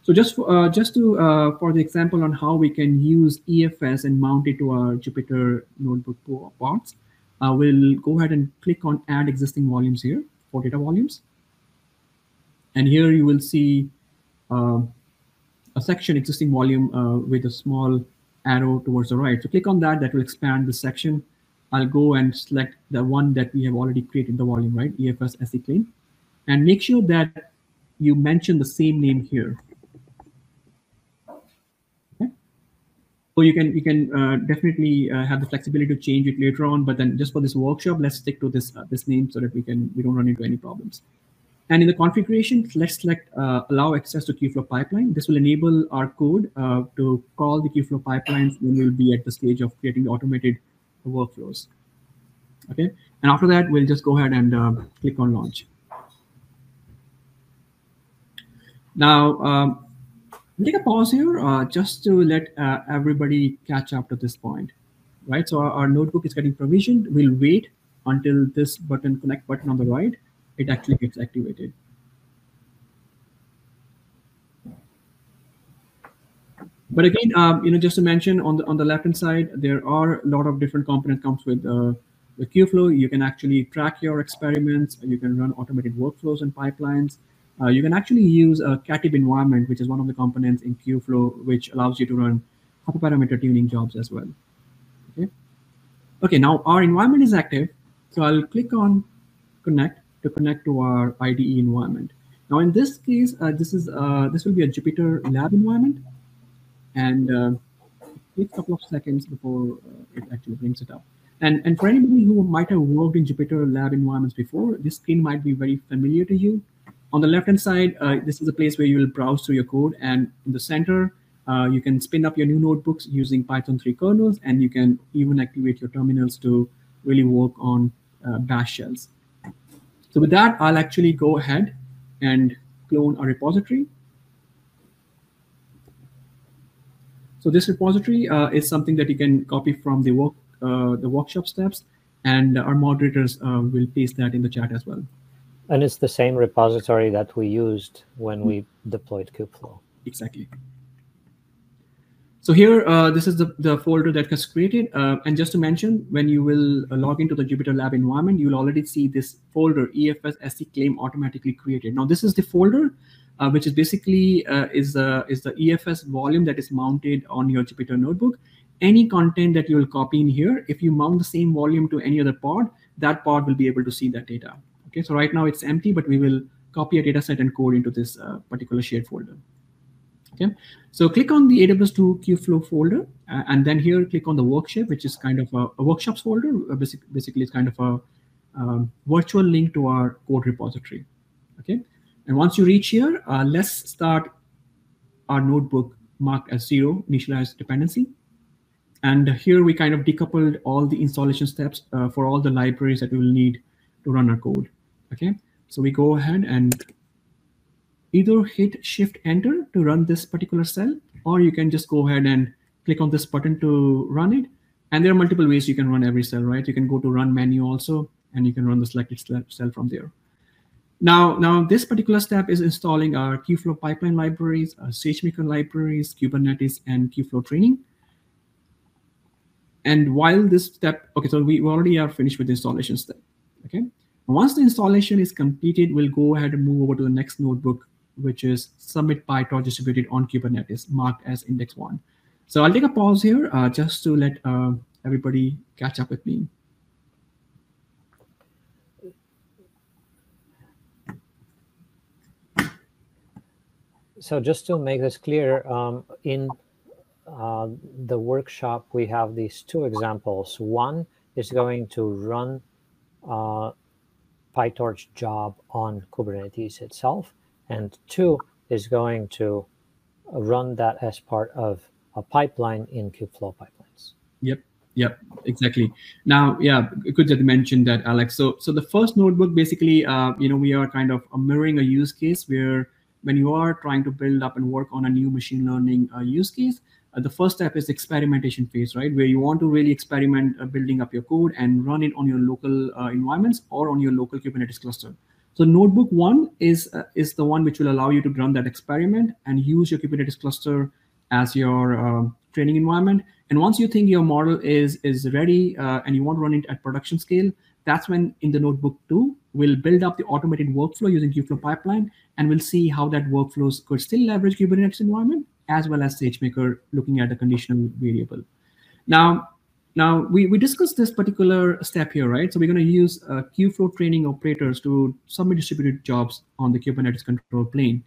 So just for the example on how we can use EFS and mount it to our Jupyter Notebook parts, we'll go ahead and click on Add Existing Volumes here for data volumes. And here you will see a section existing volume with a small arrow towards the right. So click on that, that will expand the section. I'll go and select the one that we have already created the volume, right? EFS SE Clean. And make sure that you mention the same name here. Okay. you can definitely have the flexibility to change it later on. But then just for this workshop, let's stick to this name so that we don't run into any problems. And in the configuration, let's select allow access to Keyflow pipeline. This will enable our code to call the Keyflow pipelines when we'll be at the stage of creating the automated workflows. Okay, and after that, we'll just go ahead and click on launch. Now, take a pause here just to let everybody catch up to this point, right? So our notebook is getting provisioned. We'll wait until this button, connect button on the right, it actually gets activated. But again, just to mention on the left hand side, there are a lot of different components comes with the Keyflow. You can actually track your experiments. You can run automated workflows and pipelines. You can actually use a Katib environment, which is one of the components in Keyflow, which allows you to run hyperparameter tuning jobs as well. Okay, now our environment is active. So I'll click on connect to connect to our IDE environment. Now in this case, this will be a Jupyter lab environment. And it takes a couple of seconds before it actually brings it up. And for anybody who might have worked in Jupyter lab environments before, this screen might be very familiar to you. On the left-hand side, this is a place where you will browse through your code. And in the center, you can spin up your new notebooks using Python 3 kernels, and you can even activate your terminals to really work on bash shells. So with that, I'll actually go ahead and clone a repository. So this repository is something that you can copy from the workshop steps, and our moderators will paste that in the chat as well. And it's the same repository that we used when we deployed Kubeflow. Exactly. So here, this is the folder that was created. And just to mention, when you will log into the Jupyter Lab environment, you will already see this folder, EFS SC claim automatically created. Now, this is the folder, which is basically is the EFS volume that is mounted on your Jupyter notebook. Any content that you will copy in here, if you mount the same volume to any other pod, that pod will be able to see that data. Okay, so right now it's empty, but we will copy a data set and code into this particular shared folder. Okay, so click on the AWS2 Keyflow folder, and then here click on the workshop, which is kind of a workshops folder. Basically, it's kind of a virtual link to our code repository. Okay, and once you reach here, let's start our notebook marked as 0 initialized dependency. And here we kind of decoupled all the installation steps for all the libraries that we will need to run our code. Okay, so we go ahead and either hit Shift Enter to run this particular cell, or you can just go ahead and click on this button to run it. And there are multiple ways you can run every cell, right? You can go to Run menu also, and you can run the selected cell from there. Now this particular step is installing our Keyflow pipeline libraries, Sagemaker libraries, Kubernetes, and Keyflow training. And while this step, okay, so we already are finished with the installation step. Okay, once the installation is completed, we'll go ahead and move over to the next notebook, which is Submit Pytorch distributed on Kubernetes, marked as index 1. So I'll take a pause here just to let everybody catch up with me. So just to make this clear, in the workshop, we have these two examples. One is going to run Pytorch job on Kubernetes itself, and 2 is going to run that as part of a pipeline in Kubeflow Pipelines. Yep, exactly. Now, yeah, good that you mentioned that, Alex. So the first notebook, basically, we are kind of mirroring a use case where when you are trying to build up and work on a new machine learning use case, the first step is the experimentation phase, right? Where you want to really experiment building up your code and run it on your local environments or on your local Kubernetes cluster. So notebook 1 is the one which will allow you to run that experiment and use your Kubernetes cluster as your training environment. And once you think your model is ready and you want to run it at production scale, that's when in the notebook 2, we'll build up the automated workflow using Keyflow pipeline, and we'll see how that workflows could still leverage Kubernetes environment as well as Stagemaker, looking at a conditional variable. Now we discussed this particular step here, right? So we're going to use Keyflow training operators to submit distributed jobs on the Kubernetes control plane.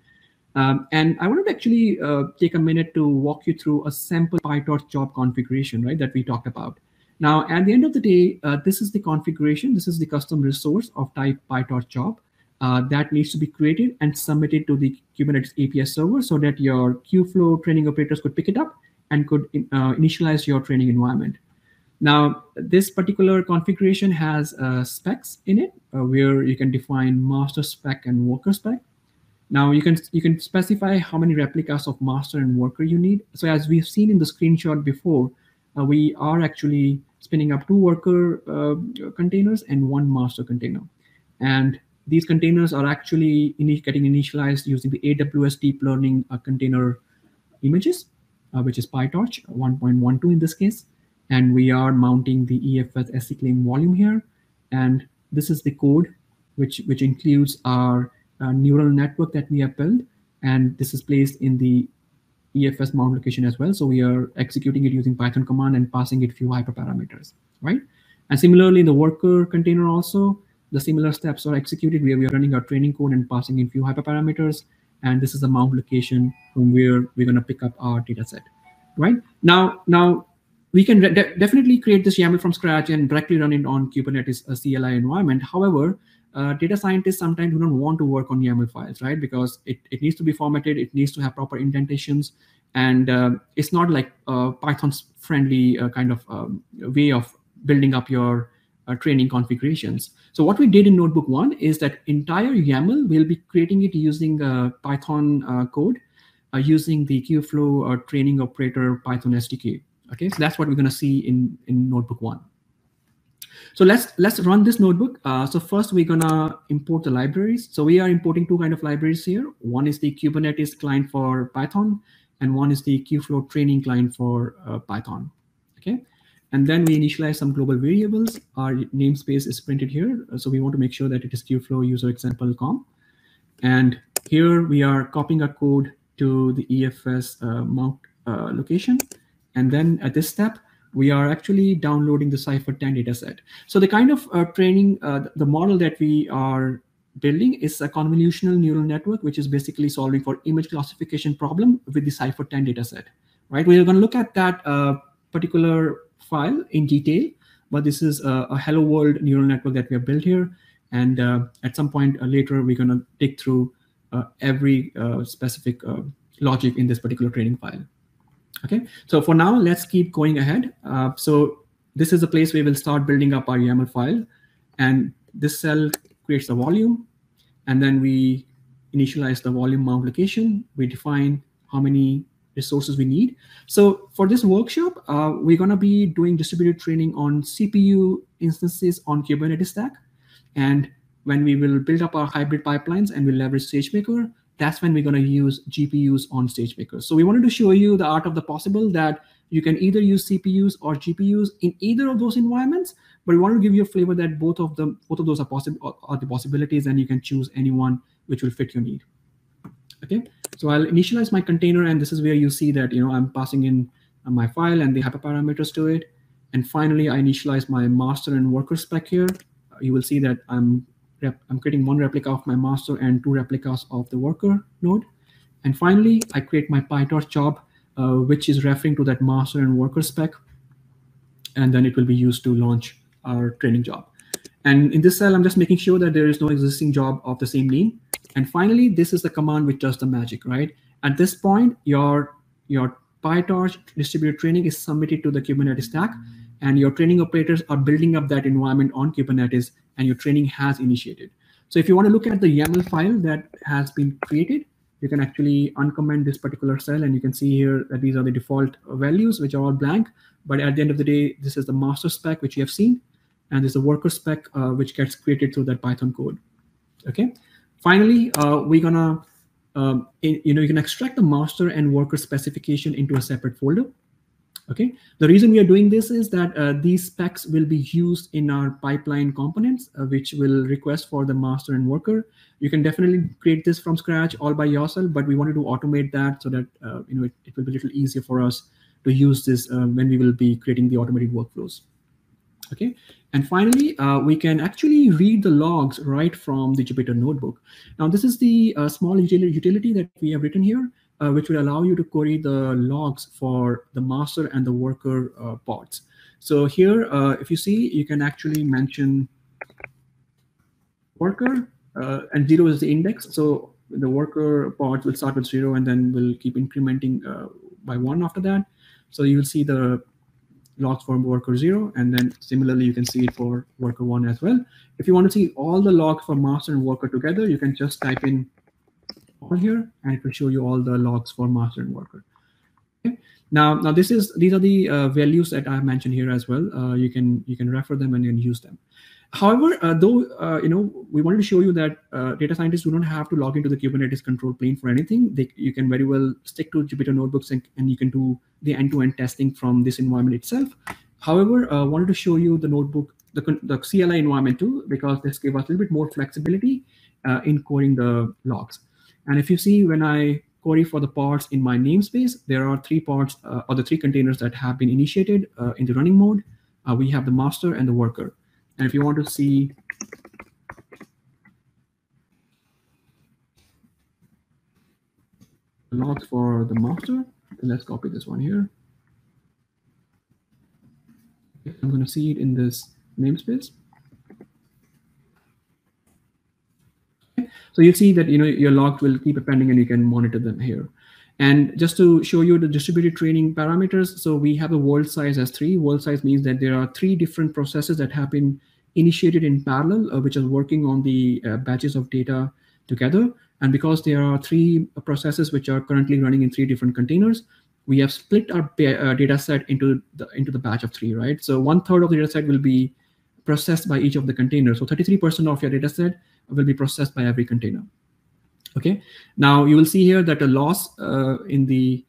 And I wanted to actually take a minute to walk you through a sample Pytorch job configuration, right, that we talked about. Now, at the end of the day, this is the configuration. This is the custom resource of type Pytorch job that needs to be created and submitted to the Kubernetes API server so that your Keyflow training operators could pick it up and could initialize your training environment. Now, this particular configuration has specs in it where you can define master spec and worker spec. Now you can specify how many replicas of master and worker you need. So as we've seen in the screenshot before, we are actually spinning up 2 worker containers and 1 master container. And these containers are actually getting initialized using the AWS Deep Learning Container images, which is Pytorch 1.12 in this case. And we are mounting the EFS SC claim volume here. And this is the code which includes our neural network that we have built, and this is placed in the EFS mount location as well. So we are executing it using Python command and passing it few hyperparameters, right? And similarly, in the worker container also, the similar steps are executed where we are running our training code and passing in few hyperparameters. And this is the mount location from where we're going to pick up our data set, right? Now we can definitely create this YAML from scratch and directly run it on Kubernetes CLI environment. However, data scientists sometimes do not want to work on YAML files, right? Because it needs to be formatted, it needs to have proper indentations, and it's not like Python's friendly kind of way of building up your training configurations. So what we did in Notebook 1 is that entire YAML, we'll be creating it using Python code, using the Keyflow training operator Python SDK. Okay, so that's what we're going to see in Notebook 1. So let's run this notebook. So first we're gonna import the libraries. So we are importing 2 kind of libraries here. One is the Kubernetes client for Python, and one is the Keyflow training client for Python. Okay, and then we initialize some global variables. Our namespace is printed here, so we want to make sure that it is Keyflow user example com. And here we are copying our code to the EFS mount location, and then at this step, we are actually downloading the Cypher10 dataset. So the kind of training, the model that we are building is a convolutional neural network, which is basically solving for image classification problem with the Cypher10 dataset, right? We are going to look at that particular file in detail, but this is a hello world neural network that we have built here. And at some point later, we're going to dig through every specific logic in this particular training file. Okay, so for now, let's keep going ahead. So this is the place where we'll start building up our YAML file. And this cell creates the volume. And then we initialize the volume mount location. We define how many resources we need. So for this workshop, we're going to be doing distributed training on CPU instances on Kubernetes stack. And when we will build up our hybrid pipelines and we'll leverage Stagemaker, that's when we're going to use GPUs on Stagemaker. So we wanted to show you the art of the possible, that you can either use CPUs or GPUs in either of those environments, but we want to give you a flavor that both of those are possible, are the possibilities, and you can choose any one which will fit your need. Okay, so I'll initialize my container, and this is where you see that I'm passing in my file and the hyperparameters to it. And finally, I initialize my master and worker spec here. You will see that I'm creating 1 replica of my master and 2 replicas of the worker node. And finally, I create my Pytorch job, which is referring to that master and worker spec. And then it will be used to launch our training job. And in this cell, I'm just making sure that there is no existing job of the same name. And finally, this is the command which does the magic, right? At this point, your Pytorch distributed training is submitted to the Kubernetes stack, and your training operators are building up that environment on Kubernetes, and your training has initiated. So if you want to look at the YAML file that has been created, you can actually uncomment this particular cell, and you can see here that these are the default values, which are all blank. But at the end of the day, this is the master spec, which you have seen, and there's a worker spec, which gets created through that Python code. Okay. Finally, we're gonna, you can extract the master and worker specification into a separate folder. Okay. The reason we are doing this is that these specs will be used in our pipeline components, which will request for the master and worker. You can definitely create this from scratch all by yourself, but we wanted to automate that so that it will be a little easier for us to use this when we will be creating the automated workflows. Okay, and finally, we can actually read the logs right from the Jupyter Notebook. Now, this is the small utility that we have written here, which will allow you to query the logs for the master and the worker pods. So here, if you see, you can actually mention worker, and 0 is the index. So the worker pods will start with 0 and then will keep incrementing by 1 after that. So you will see the logs for worker 0, and then similarly you can see it for worker 1 as well. If you want to see all the logs for master and worker together, you can just type in all here, and it will show you all the logs for master and worker. Okay. Now these are the values that I mentioned here as well. You can refer them and then use them. However, we wanted to show you that data scientists do not have to log into the Kubernetes control plane for anything. You can very well stick to Jupyter Notebooks and you can do the end-to-end testing from this environment itself. However, I wanted to show you the notebook, the CLI environment too, because this gives us a little bit more flexibility in querying the logs. And if you see, when I query for the pods in my namespace, there are 3 pods or the 3 containers that have been initiated in the running mode. We have the master and the worker. And if you want to see the logs for the master, let's copy this one here. I'm going to see it in this namespace. So you see that your logs will keep appending and you can monitor them here. And just to show you the distributed training parameters, so we have a world size as 3. World size means that there are 3 different processes that have been initiated in parallel, which is working on the batches of data together. And because there are 3 processes which are currently running in 3 different containers, we have split our data set into the batch of 3, right? So 1/3 of the data set will be processed by each of the containers. So 33% of your data set will be processed by every container. Okay. Now you will see here that the loss in the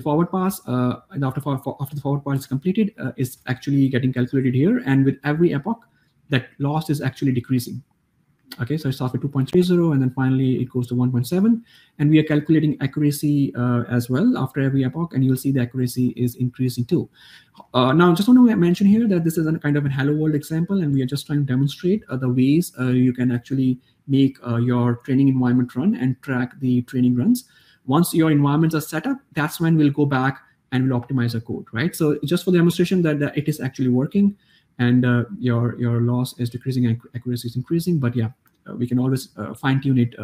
forward pass, and after the forward pass is completed, is actually getting calculated here. And with every epoch, that loss is actually decreasing. Okay, so it starts with 2.30, and then finally it goes to 1.7. And we are calculating accuracy as well after every epoch, and you'll see the accuracy is increasing too. Now, I just want to mention here that this is a kind of a hello world example, and we are just trying to demonstrate the ways you can actually make your training environment run and track the training runs. Once your environments are set up, that's when we'll go back and we'll optimize our code, right? So just for the demonstration that it is actually working, and your loss is decreasing and accuracy is increasing. But yeah, we can always fine-tune it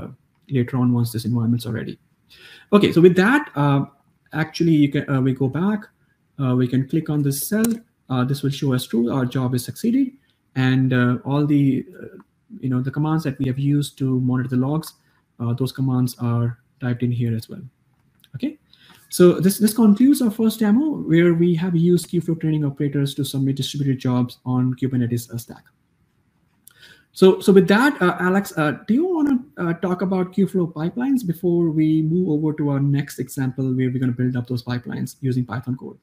later on once this environment's are ready. Okay, so with that, actually you can we go back. We can click on this cell. This will show us true. Our job is succeeded, and all the the commands that we have used to monitor the logs, those commands are typed in here as well. Okay. So this concludes our first demo, where we have used Keyflow training operators to submit distributed jobs on Kubernetes stack. So with that, Alex, do you want to talk about Keyflow pipelines before we move over to our next example, where we're going to build up those pipelines using Python code?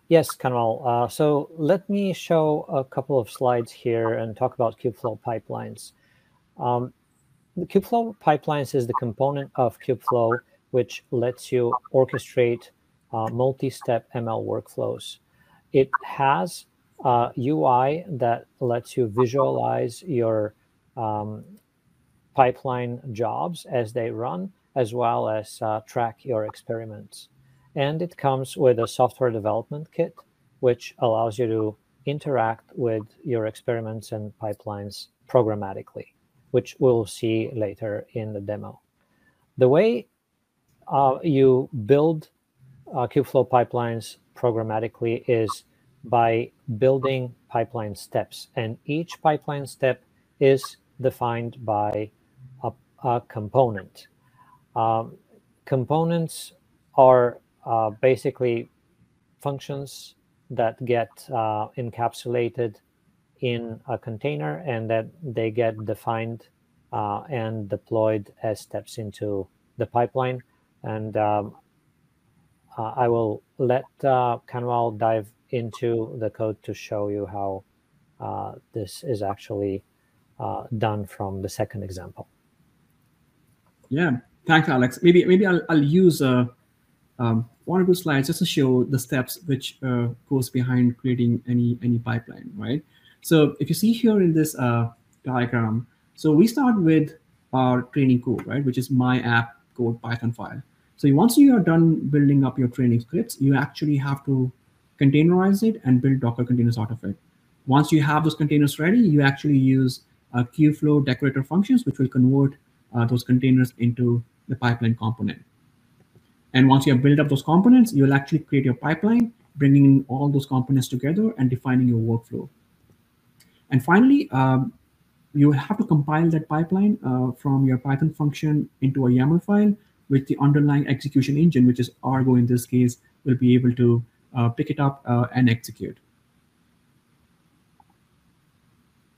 Yes, Kanwal. So let me show a couple of slides here and talk about Keyflow pipelines. The Keyflow pipelines is the component of Kubeflow which lets you orchestrate multi-step ML workflows. It has a UI that lets you visualize your pipeline jobs as they run, as well as track your experiments. And it comes with a software development kit, which allows you to interact with your experiments and pipelines programmatically, which we'll see later in the demo. The way you build Kubeflow pipelines programmatically is by building pipeline steps. And each pipeline step is defined by a component. Components are basically functions that get encapsulated in a container, and that they get defined and deployed as steps into the pipeline. And I will let Kanwal dive into the code to show you how this is actually done from the second example. Yeah, thanks, Alex. Maybe I'll use one or two slides just to show the steps which goes behind creating any pipeline, right? So if you see here in this diagram, so we start with our training code, right, which is my app code Python file. So once you are done building up your training scripts, you actually have to containerize it and build Docker containers out of it. Once you have those containers ready, you actually use Keyflow decorator functions, which will convert those containers into the pipeline component. And once you have built up those components, you'll actually create your pipeline, bringing in all those components together and defining your workflow. And finally, you have to compile that pipeline from your Python function into a YAML file, which the underlying execution engine, which is Argo in this case, will be able to pick it up and execute.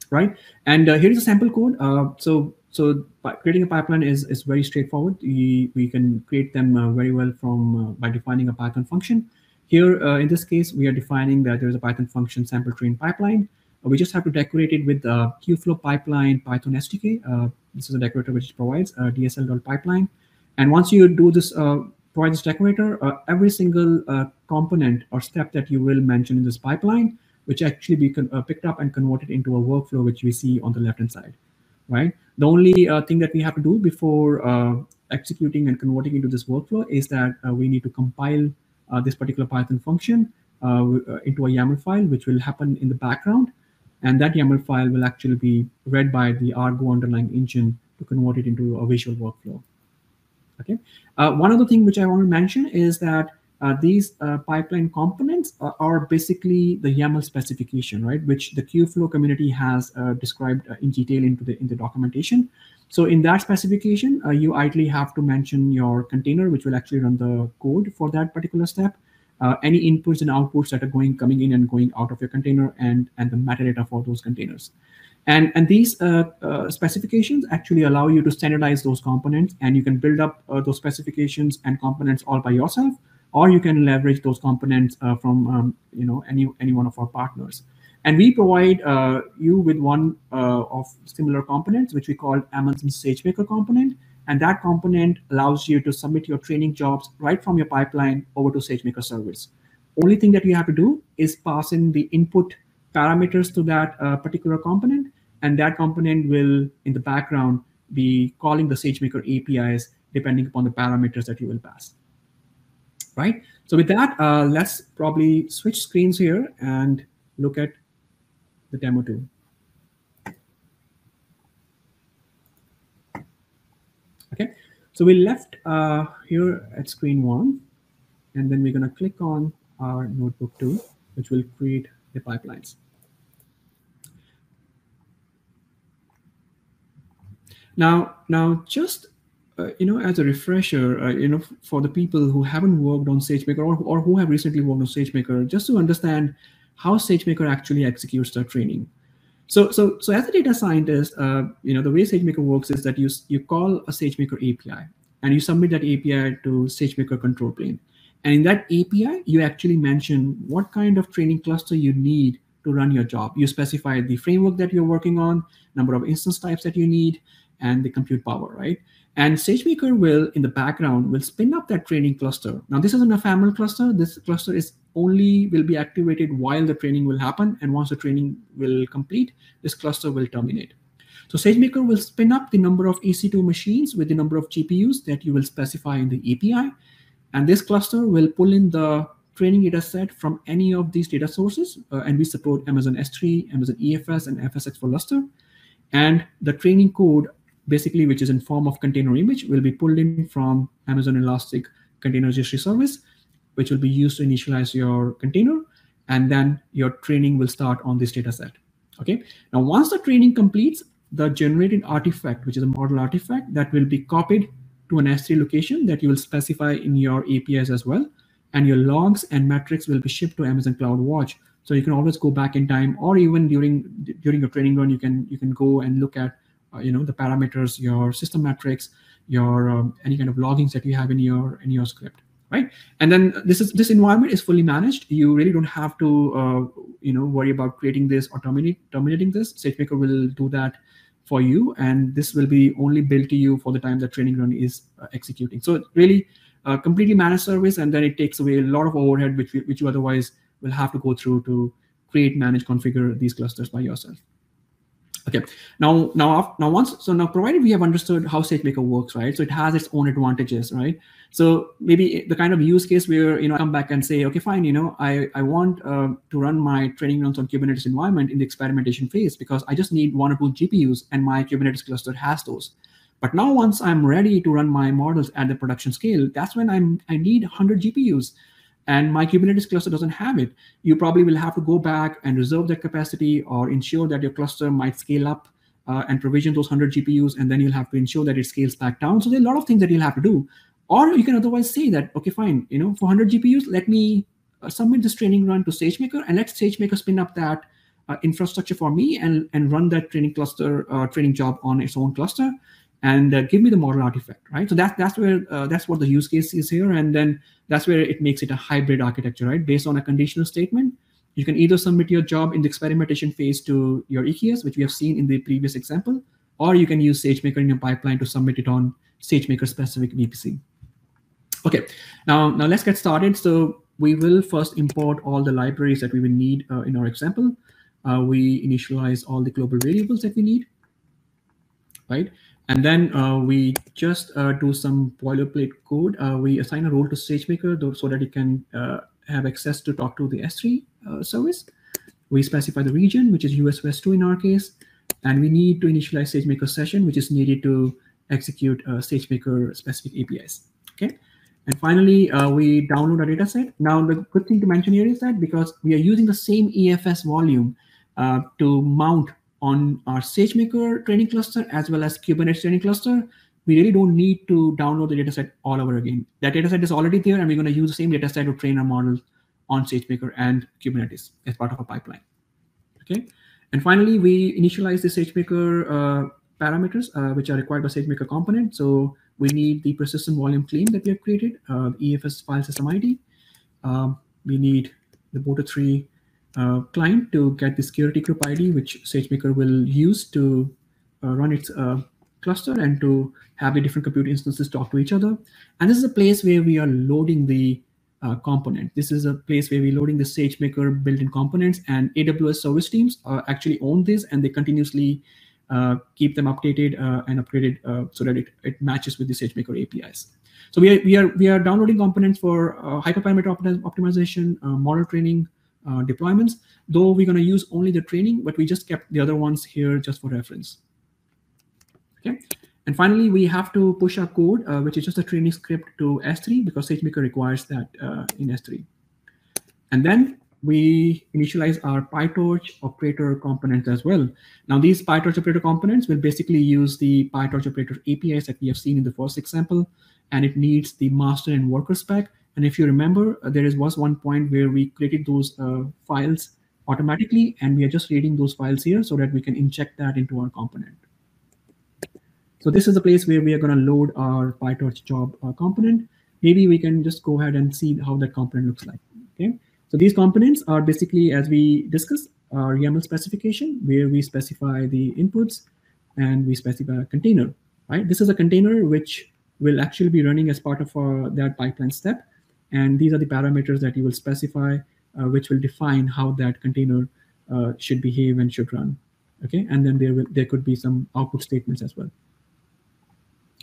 Right, and here's a sample code. So creating a pipeline is very straightforward. We can create them very well from by defining a Python function. Here, in this case, we are defining that there's a Python function sample train pipeline. We just have to decorate it with Keyflow pipeline Python SDK. This is a decorator which provides dsl.pipeline. And once you do this, provide this decorator, every single component or step that you will mention in this pipeline, which actually be picked up and converted into a workflow, which we see on the left-hand side, right? The only thing that we have to do before executing and converting into this workflow is that we need to compile this particular Python function into a YAML file, which will happen in the background. And that YAML file will actually be read by the Argo underlying engine to convert it into a visual workflow. Okay. One other thing which I want to mention is that these pipeline components are basically the YAML specification, right, which the Kubeflow community has described in detail in the documentation. So in that specification, you ideally have to mention your container, which will actually run the code for that particular step, any inputs and outputs that are coming in and going out of your container, and the metadata for those containers. And these specifications actually allow you to standardize those components, and you can build up those specifications and components all by yourself, or you can leverage those components from any one of our partners. And we provide you with one of similar components, which we call Amazon Sagemaker component. And that component allows you to submit your training jobs right from your pipeline over to Sagemaker service. Only thing that you have to do is pass in the input parameters to that particular component, and that component will, in the background, be calling the Sagemaker APIs depending upon the parameters that you will pass. Right. So with that, let's probably switch screens here and look at the demo too. Okay. So we left here at screen 1, and then we're going to click on our notebook 2, which will create the pipelines. Now, just as a refresher, for the people who haven't worked on Sagemaker or who have recently worked on Sagemaker, just to understand how Sagemaker actually executes the training. So as a data scientist, the way Sagemaker works is that you call a Sagemaker API and you submit that API to Sagemaker control plane. And in that API, you actually mention what kind of training cluster you need to run your job. You specify the framework that you're working on, number of instance types that you need, and the compute power, right? And Sagemaker will, in the background, will spin up that training cluster. Now, this isn't a ephemeral cluster. This cluster will be activated while the training will happen. And once the training will complete, this cluster will terminate. So Sagemaker will spin up the number of EC2 machines with the number of GPUs that you will specify in the API. And this cluster will pull in the training data set from any of these data sources. And we support Amazon S3, Amazon EFS, and FSx for Lustre. And the training code, basically, which is in form of container image, will be pulled in from Amazon Elastic Container Registry Service, which will be used to initialize your container. And then your training will start on this data set. Okay. Now, once the training completes, the generated artifact, which is a model artifact, that will be copied to an S3 location that you will specify in your APIs as well. And your logs and metrics will be shipped to Amazon CloudWatch. So you can always go back in time, or even during your training run, you can go and look at the parameters, your system metrics, your any kind of loggings that you have in your script, right? And then this environment is fully managed. You really don't have to worry about creating this or terminating this. Sagemaker will do that for you, and this will be only billed to you for the time the training run is executing. So really, a completely managed service, and then it takes away a lot of overhead, which you otherwise will have to go through to create, manage, configure these clusters by yourself. Okay, now provided we have understood how SageMaker works, right? So it has its own advantages, right? So maybe the kind of use case where, I come back and say, okay, fine, I want to run my training runs on Kubernetes environment in the experimentation phase because I just need 1 or 2 GPUs and my Kubernetes cluster has those. But now once I'm ready to run my models at the production scale, that's when I need 100 GPUs. And my Kubernetes cluster doesn't have it. You probably will have to go back and reserve that capacity or ensure that your cluster might scale up and provision those 100 GPUs, and then you'll have to ensure that it scales back down. So there are a lot of things that you'll have to do. Or you can otherwise say that, okay, fine, for 100 GPUs, let me submit this training run to Sagemaker, and let Sagemaker spin up that infrastructure for me and run that training cluster, training job on its own cluster, and give me the model artifact, right? So that's what the use case is here, and then that's where it makes it a hybrid architecture, right? Based on a conditional statement, you can either submit your job in the experimentation phase to your EKS, which we have seen in the previous example, or you can use Sagemaker in your pipeline to submit it on Sagemaker specific VPC. Okay, now let's get started. So we will first import all the libraries that we will need in our example. We initialize all the global variables that we need, right? And then we just do some boilerplate code. We assign a role to Sagemaker so that it can have access to talk to the S3 service. We specify the region, which is US West 2 in our case. And we need to initialize Sagemaker session, which is needed to execute Sagemaker specific APIs. Okay. And finally, we download our data set. Now, the good thing to mention here is that because we are using the same EFS volume to mount on our Sagemaker training cluster as well as Kubernetes training cluster, we really don't need to download the dataset all over again. That dataset is already there, and we're going to use the same dataset to train our models on Sagemaker and Kubernetes as part of a pipeline. Okay, and finally, we initialize the Sagemaker parameters, which are required by Sagemaker component. So we need the persistent volume claim that we have created, EFS file system ID. We need the Boto3 client to get the security group ID, which Sagemaker will use to run its cluster and to have the different compute instances talk to each other. And this is a place where we are loading the component. This is a place where we're loading the Sagemaker built-in components, and AWS service teams actually own this, and they continuously keep them updated and upgraded so that it matches with the Sagemaker APIs. So we are downloading components for hyperparameter optimization, model training, deployments, though we're going to use only the training, but we just kept the other ones here just for reference. Okay, and finally, we have to push our code, which is just a training script to S3 because Sagemaker requires that in S3. And then we initialize our Pytorch operator components as well. Now, these Pytorch operator components will basically use the Pytorch operator APIs that we have seen in the first example, and it needs the master and worker spec. And if you remember, there was one point where we created those files automatically, and we are just reading those files here so that we can inject that into our component. So this is the place where we are going to load our Pytorch job component. Maybe we can just go ahead and see how that component looks like. Okay. So these components are basically, as we discussed, our YAML specification, where we specify the inputs and we specify a container. Right. This is a container which will actually be running as part of that pipeline step. And these are the parameters that you will specify, which will define how that container should behave and should run. Okay, and then there could be some output statements as well.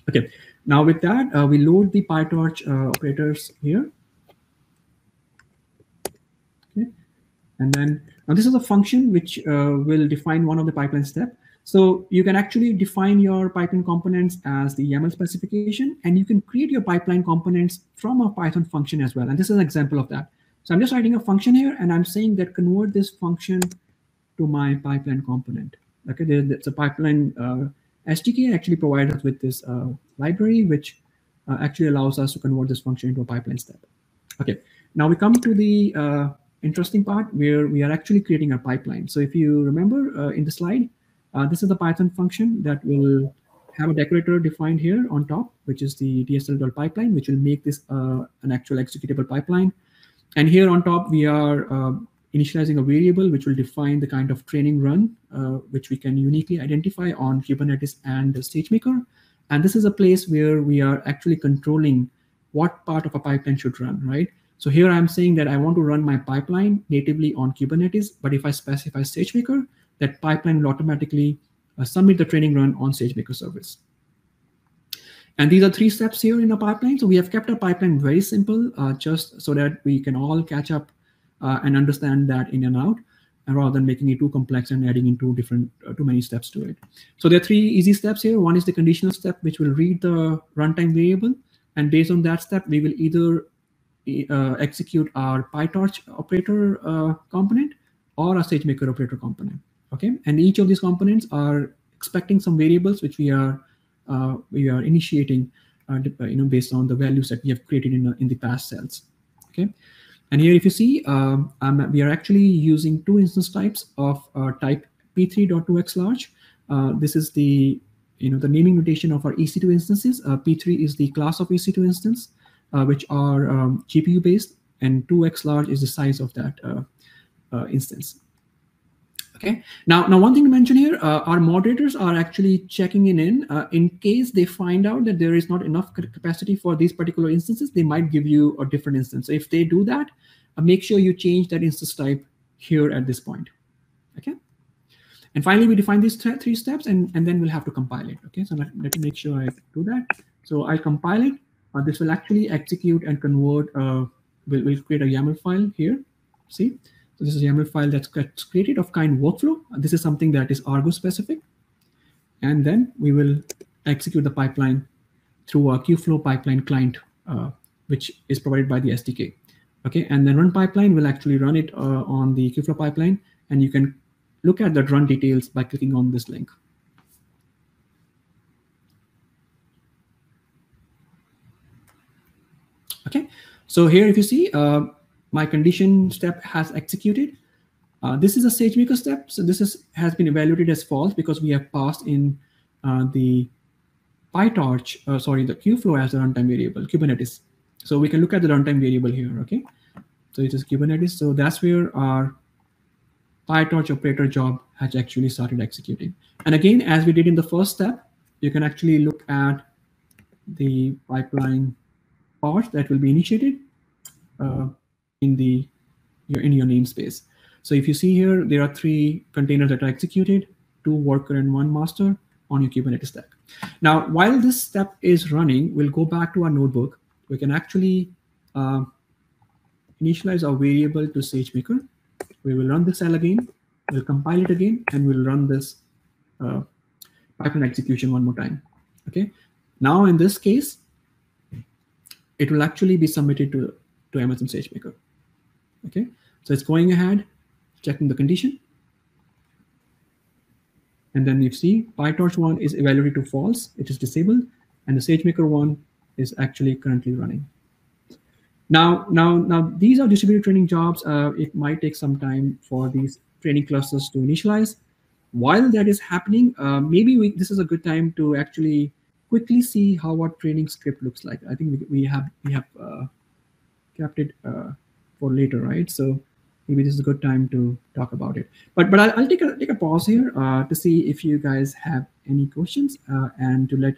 Okay, now with that, we load the Pytorch operators here. Okay, and then now this is a function which will define one of the pipeline steps. So you can actually define your pipeline components as the YAML specification, and you can create your pipeline components from a Python function as well. And this is an example of that. So I'm just writing a function here, and I'm saying that convert this function to my pipeline component. Okay, there's a pipeline SDK actually provides us with this library, which actually allows us to convert this function into a pipeline step. Okay, now we come to the interesting part where we are actually creating a pipeline. So if you remember in the slide, this is the Python function that will have a decorator defined here on top, which is the DSL.pipeline, which will make this an actual executable pipeline. And here on top, we are initializing a variable which will define the kind of training run, which we can uniquely identify on Kubernetes and Stagemaker. And this is a place where we are actually controlling what part of a pipeline should run, right? So here I'm saying that I want to run my pipeline natively on Kubernetes, but if I specify Stagemaker, that pipeline will automatically submit the training run on Stagemaker service. And these are 3 steps here in a pipeline. So we have kept our pipeline very simple, just so that we can all catch up and understand that in and out, and rather than making it too complex and adding in too many steps to it. So there are 3 easy steps here. One is the conditional step, which will read the runtime variable. And based on that step, we will either execute our Pytorch operator component or a Sagemaker operator component. Okay, and each of these components are expecting some variables which we are initiating, based on the values that we have created in the past cells. Okay, and here if you see, we are actually using 2 instance types of type p3.2x large. This is the the naming notation of our EC2 instances. P3 is the class of EC2 instance, which are GPU based, and 2x large is the size of that instance. Okay. Now one thing to mention here, our moderators are actually checking in case they find out that there is not enough capacity for these particular instances. They might give you a different instance. So if they do that, make sure you change that instance type here at this point. Okay. And finally, we define these 3 steps, and then we'll have to compile it. Okay. So let me make sure I do that. So I'll compile it. This will actually execute and convert. We'll create a YAML file here. See. So this is a YAML file that's created of kind workflow. This is something that is Argo specific. And then we will execute the pipeline through a Keyflow pipeline client, which is provided by the SDK. Okay, and then run pipeline will actually run it on the Keyflow pipeline. And you can look at the run details by clicking on this link. Okay, so here if you see, my condition step has executed. This is a Sagemaker step. So this has been evaluated as false because we have passed in the Pytorch, the Keyflow as the runtime variable, Kubernetes. So we can look at the runtime variable here, okay? So it is Kubernetes. So that's where our Pytorch operator job has actually started executing. And again, as we did in the first step, you can actually look at the pipeline part that will be initiated in your namespace. So if you see here, there are 3 containers that are executed, 2 worker and 1 master on your Kubernetes stack. Now, while this step is running, we'll go back to our notebook. We can actually initialize our variable to Sagemaker. We will run the cell again, we'll compile it again, and we'll run this pipeline execution one more time. Okay. Now in this case, it will actually be submitted to Amazon Sagemaker. Okay, so it's going ahead, checking the condition. And then you see Pytorch 1 is evaluated to false, it is disabled, and the Sagemaker 1 is actually currently running. Now these are distributed training jobs. It might take some time for these training clusters to initialize. While that is happening, maybe this is a good time to actually quickly see how our training script looks like. I think we have kept it for later, right? So maybe this is a good time to talk about it. But I'll take a pause here to see if you guys have any questions and to let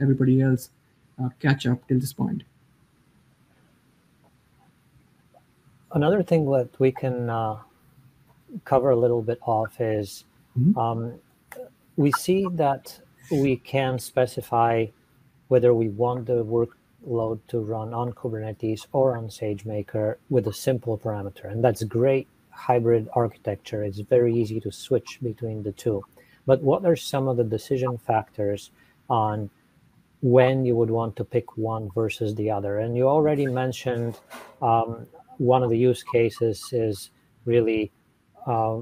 everybody else catch up till this point. Another thing that we can cover a little bit of is we see that we can specify whether we want the workload to run on Kubernetes or on Sagemaker with a simple parameter. And that's great hybrid architecture. It's very easy to switch between the two. But what are some of the decision factors on when you would want to pick one versus the other? And you already mentioned one of the use cases is really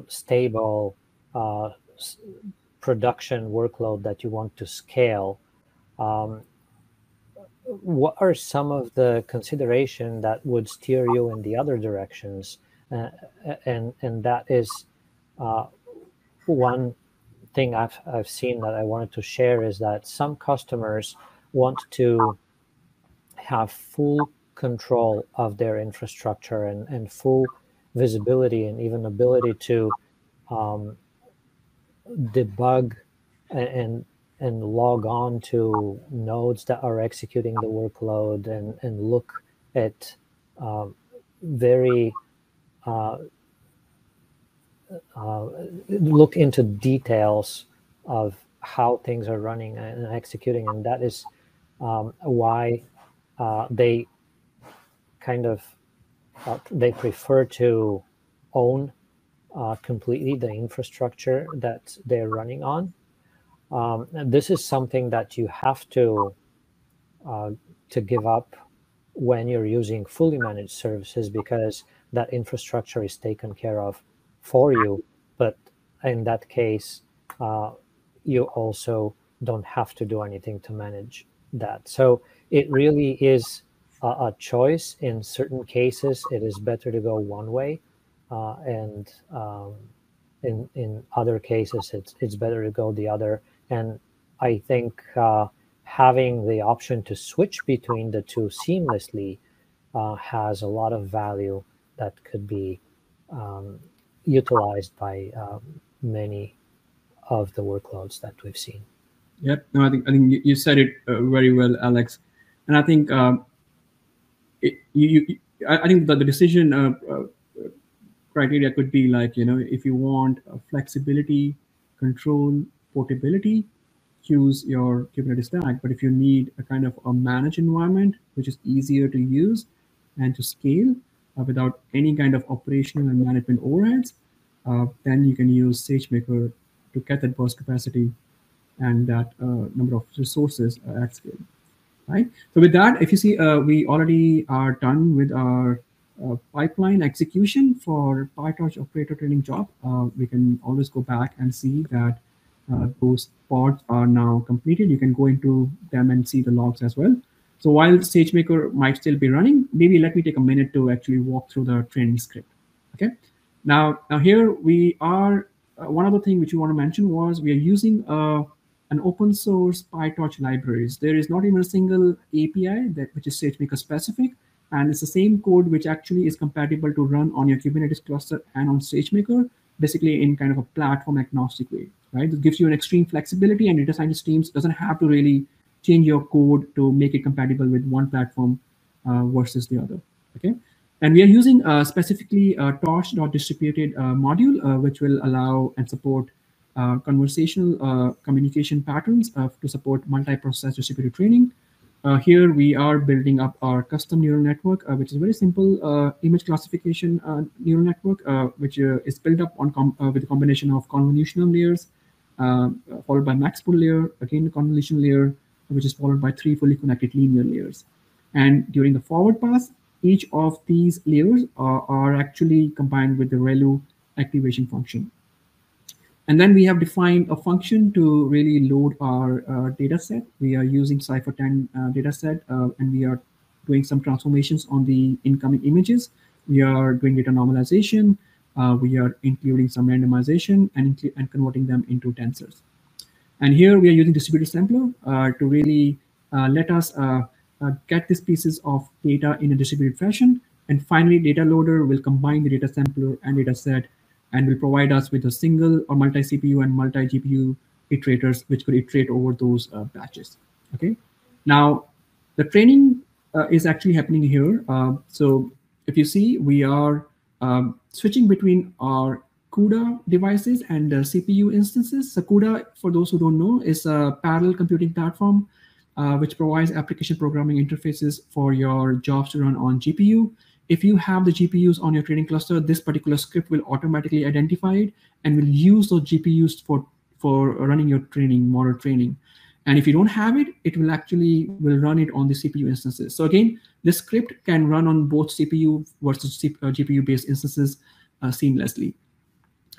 stable production workload that you want to scale. What are some of the consideration that would steer you in the other directions? And that is one thing I've seen that I wanted to share is that some customers want to have full control of their infrastructure and full visibility and even ability to debug and log on to nodes that are executing the workload and look at look into details of how things are running and executing, and that is why they kind of they prefer to own completely the infrastructure that they're running on. And this is something that you have to give up when you're using fully managed services, because that infrastructure is taken care of for you. But in that case, you also don't have to do anything to manage that. So it really is a choice. In certain cases, it is better to go one way, and in other cases, it's better to go the other. And I think having the option to switch between the two seamlessly has a lot of value that could be utilized by many of the workloads that we've seen. Yep. No, I think you said it very well, Alex. And I think I think that the decision criteria could be like, if you want flexibility, control, portability, choose your Kubernetes stack. But if you need a kind of a managed environment, which is easier to use and to scale without any kind of operational and management overheads, then you can use Sagemaker to get that burst capacity and that number of resources at scale. Right. So with that, if you see, we already are done with our pipeline execution for Pytorch operator training job. We can always go back and see that those pods are now completed. You can go into them and see the logs as well. So while Stagemaker might still be running, maybe let me take a minute to actually walk through the training script. Okay. Now here we are. One other thing which we want to mention was we are using an open source Pytorch libraries. There is not even a single API which is Sagemaker specific, and it's the same code which actually is compatible to run on your Kubernetes cluster and on Sagemaker, basically in kind of a platform agnostic way, right? It gives you an extreme flexibility, and data scientist teams doesn't have to really change your code to make it compatible with one platform versus the other, okay? And we are using specifically a torch.distributed module, which will allow and support conversational communication patterns to support multi-process distributed training. Here we are building up our custom neural network, which is a very simple image classification neural network, which is built up on with a combination of convolutional layers, followed by max pool layer, again the convolution layer, which is followed by 3 fully connected linear layers. And during the forward pass, each of these layers are actually combined with the ReLU activation function. And then we have defined a function to really load our data set. We are using Cypher10 data set, and we are doing some transformations on the incoming images. We are doing data normalization. We are including some randomization and converting them into tensors. And here we are using distributed sampler to really let us get these pieces of data in a distributed fashion. And finally, data loader will combine the data sampler and data set and will provide us with a single or multi-CPU and multi-GPU iterators, which could iterate over those batches. Okay. Now, the training is actually happening here. So if you see, we are switching between our CUDA devices and CPU instances. So CUDA, for those who don't know, is a parallel computing platform which provides application programming interfaces for your jobs to run on GPU. If you have the GPUs on your training cluster, this particular script will automatically identify it and will use those GPUs for running your training, model training. And if you don't have it, it will actually run it on the CPU instances. So again, this script can run on both CPU versus GPU-based instances seamlessly.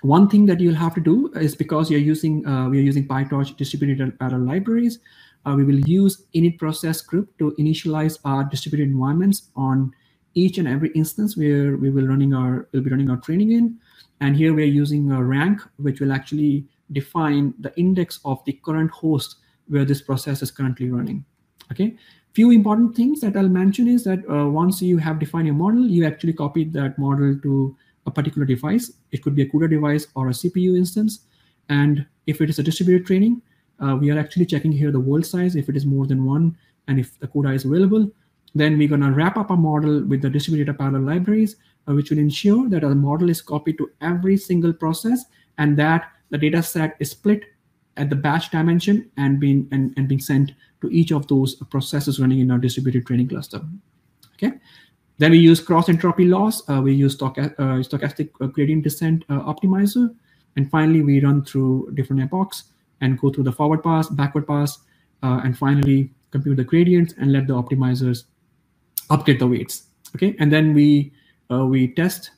One thing that you'll have to do is, because we are using Pytorch distributed parallel libraries, we will use init process script to initialize our distributed environments on each and every instance where we'll be running our training in. And here we're using a rank, which will actually define the index of the current host where this process is currently running. Okay. Few important things that I'll mention is that once you have defined your model, you actually copy that model to a particular device. It could be a CUDA device or a CPU instance. And if it is a distributed training, we are actually checking here the world size, if it is more than 1, and if the CODA is available. Then we're going to wrap up our model with the distributed data parallel libraries, which will ensure that our model is copied to every single process and that the data set is split at the batch dimension and being sent to each of those processes running in our distributed training cluster. Okay. Then we use cross entropy loss. We use stochastic gradient descent optimizer. And finally, we run through different epochs and go through the forward pass, backward pass, and finally compute the gradients and let the optimizers update the weights. Okay. And then we test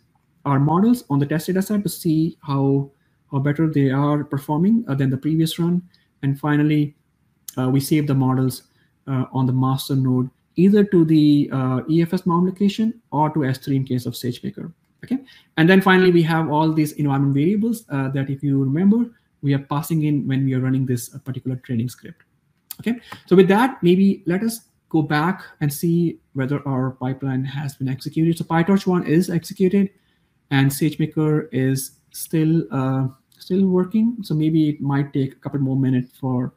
our models on the test data set to see how better they are performing than the previous run. And finally, we save the models on the master node, either to the EFS mount location or to S3 in case of Sagemaker. Okay, and then finally we have all these environment variables that, if you remember, we are passing in when we are running this particular training script. Okay, so with that, maybe let us go back and see whether our pipeline has been executed. So Pytorch 1 is executed, and Sagemaker is still working. So maybe it might take a couple more minutes for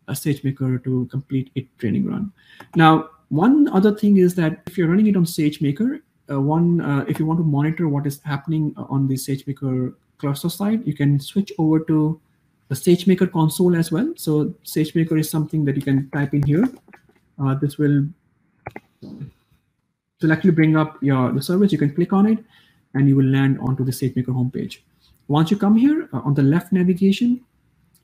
a Sagemaker to complete its training run. Now, one other thing is that if you're running it on Sagemaker, if you want to monitor what is happening on the Sagemaker cluster side, you can switch over to the Sagemaker console as well. So Sagemaker is something that you can type in here. This will actually bring up the service. You can click on it, and you will land onto the Sagemaker homepage. Once you come here on the left navigation,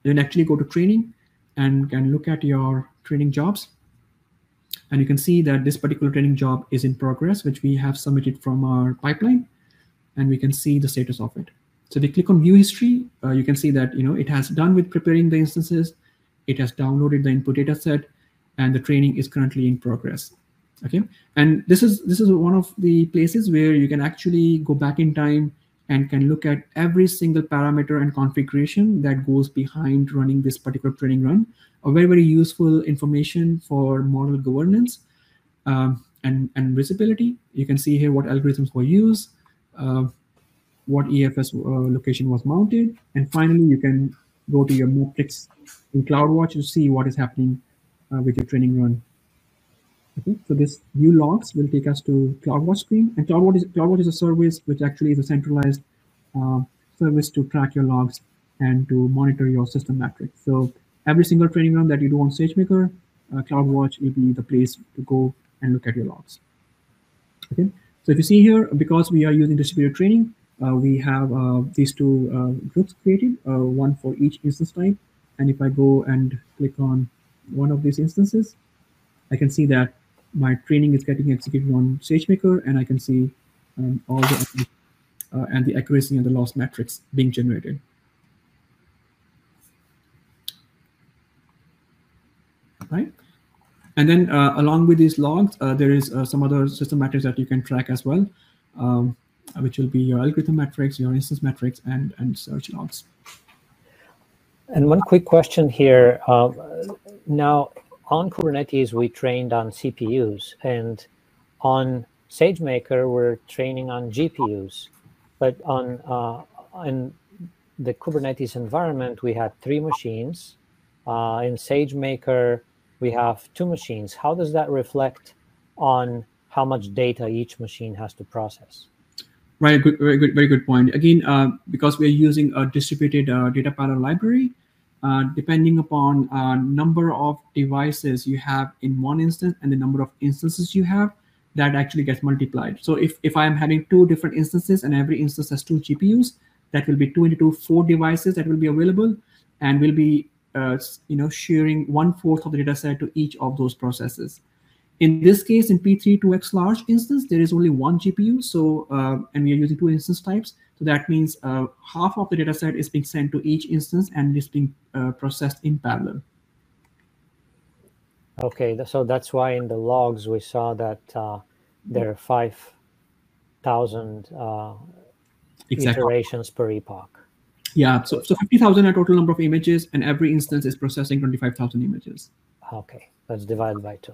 you can actually go to training and can look at your training jobs. And you can see that this particular training job is in progress, which we have submitted from our pipeline, and we can see the status of it. So if we click on view history, you can see that it has done with preparing the instances, it has downloaded the input data set, and the training is currently in progress. Okay, and this is one of the places where you can actually go back in time and can look at every single parameter and configuration that goes behind running this particular training run. A very, very useful information for model governance and visibility. You can see here what algorithms were used, what EFS location was mounted, and finally you can go to your metrics in CloudWatch to see what is happening with your training run. Okay, so this view logs will take us to CloudWatch screen, and CloudWatch is a service which actually is a centralized service to track your logs and to monitor your system metrics. So every single training run that you do on Sagemaker, CloudWatch will be the place to go and look at your logs. Okay, so if you see here, because we are using distributed training, we have these two groups created, one for each instance type. And if I go and click on one of these instances, I can see that my training is getting executed on Sagemaker, and I can see all the and the accuracy and the loss metrics being generated. Right, and then along with these logs, there is some other system metrics that you can track as well, which will be your algorithm metrics, your instance metrics, and search logs. And one quick question here. Now, on Kubernetes, we trained on CPUs, and on Sagemaker, we're training on GPUs. But in the Kubernetes environment, we had 3 machines. In Sagemaker, we have 2 machines. How does that reflect on how much data each machine has to process? Right, very good point. Again, because we're using a distributed data parallel library, depending upon number of devices you have in one instance and the number of instances you have, that actually gets multiplied. So if I'm having 2 different instances and every instance has 2 GPUs, that will be 2 into 2, 4 devices that will be available, and will be sharing 1/4 of the data set to each of those processes. In this case, in P3 2x large instance, there is only 1 GPU. So and we are using 2 instance types. So that means half of the data set is being sent to each instance and is being processed in parallel. Okay, so that's why in the logs we saw that there are 5,000 iterations per epoch. Yeah, so 50,000 are total number of images, and every instance is processing 25,000 images. Okay, that's divided by 2.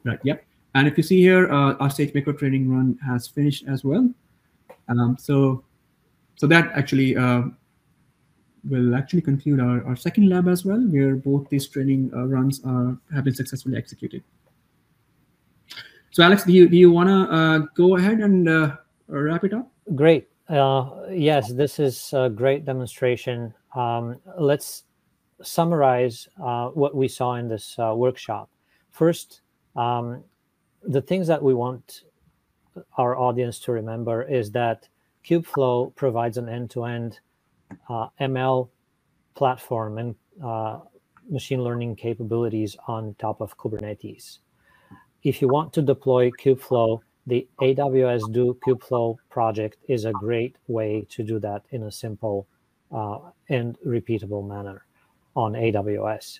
Right, yep. And if you see here, our Sagemaker training run has finished as well. So that actually will actually conclude our second lab as well, where both these training runs have been successfully executed. So Alex, do you want to go ahead and wrap it up? Great. Yes, this is a great demonstration. Let's summarize what we saw in this workshop. First, the things that we want our audience to remember is that Kubeflow provides an end-to-end ML platform and machine learning capabilities on top of Kubernetes. If you want to deploy Kubeflow, the AWS Do Kubeflow project is a great way to do that in a simple and repeatable manner on AWS.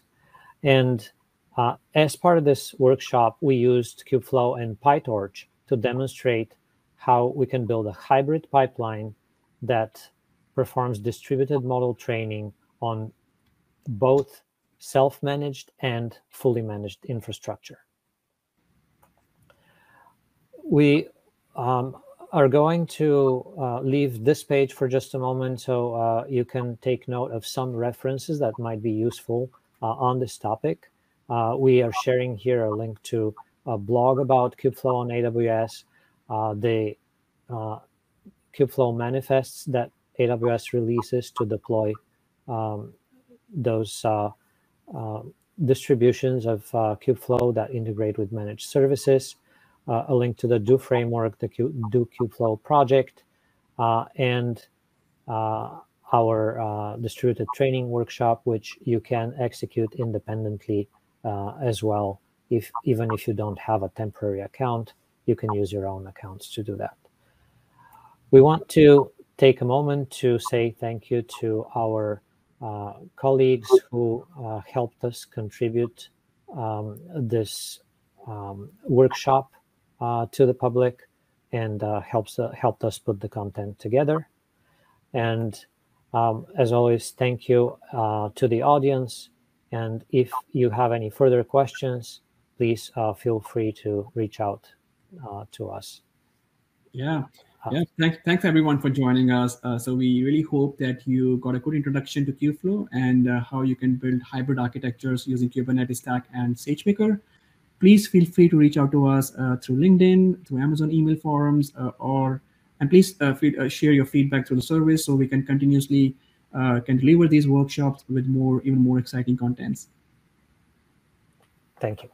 And as part of this workshop, we used Kubeflow and Pytorch to demonstrate how we can build a hybrid pipeline that performs distributed model training on both self-managed and fully managed infrastructure. We are going to leave this page for just a moment so you can take note of some references that might be useful on this topic. We are sharing here a link to a blog about Kubeflow on AWS, the Kubeflow manifests that AWS releases to deploy those distributions of Kubeflow that integrate with managed services, a link to the Do framework, the Do Kubeflow project, and our distributed training workshop, which you can execute independently as well. Even if you don't have a temporary account, you can use your own accounts to do that. We want to take a moment to say thank you to our colleagues who helped us contribute this workshop to the public and helped us put the content together. And as always, thank you to the audience. And if you have any further questions, please feel free to reach out to us. Yeah. Thanks everyone for joining us. So we really hope that you got a good introduction to Keyflow and how you can build hybrid architectures using Kubernetes Stack and Sagemaker. Please feel free to reach out to us through LinkedIn, through Amazon email forums, and please share your feedback through the service so we can continuously can deliver these workshops with even more exciting contents. Thank you.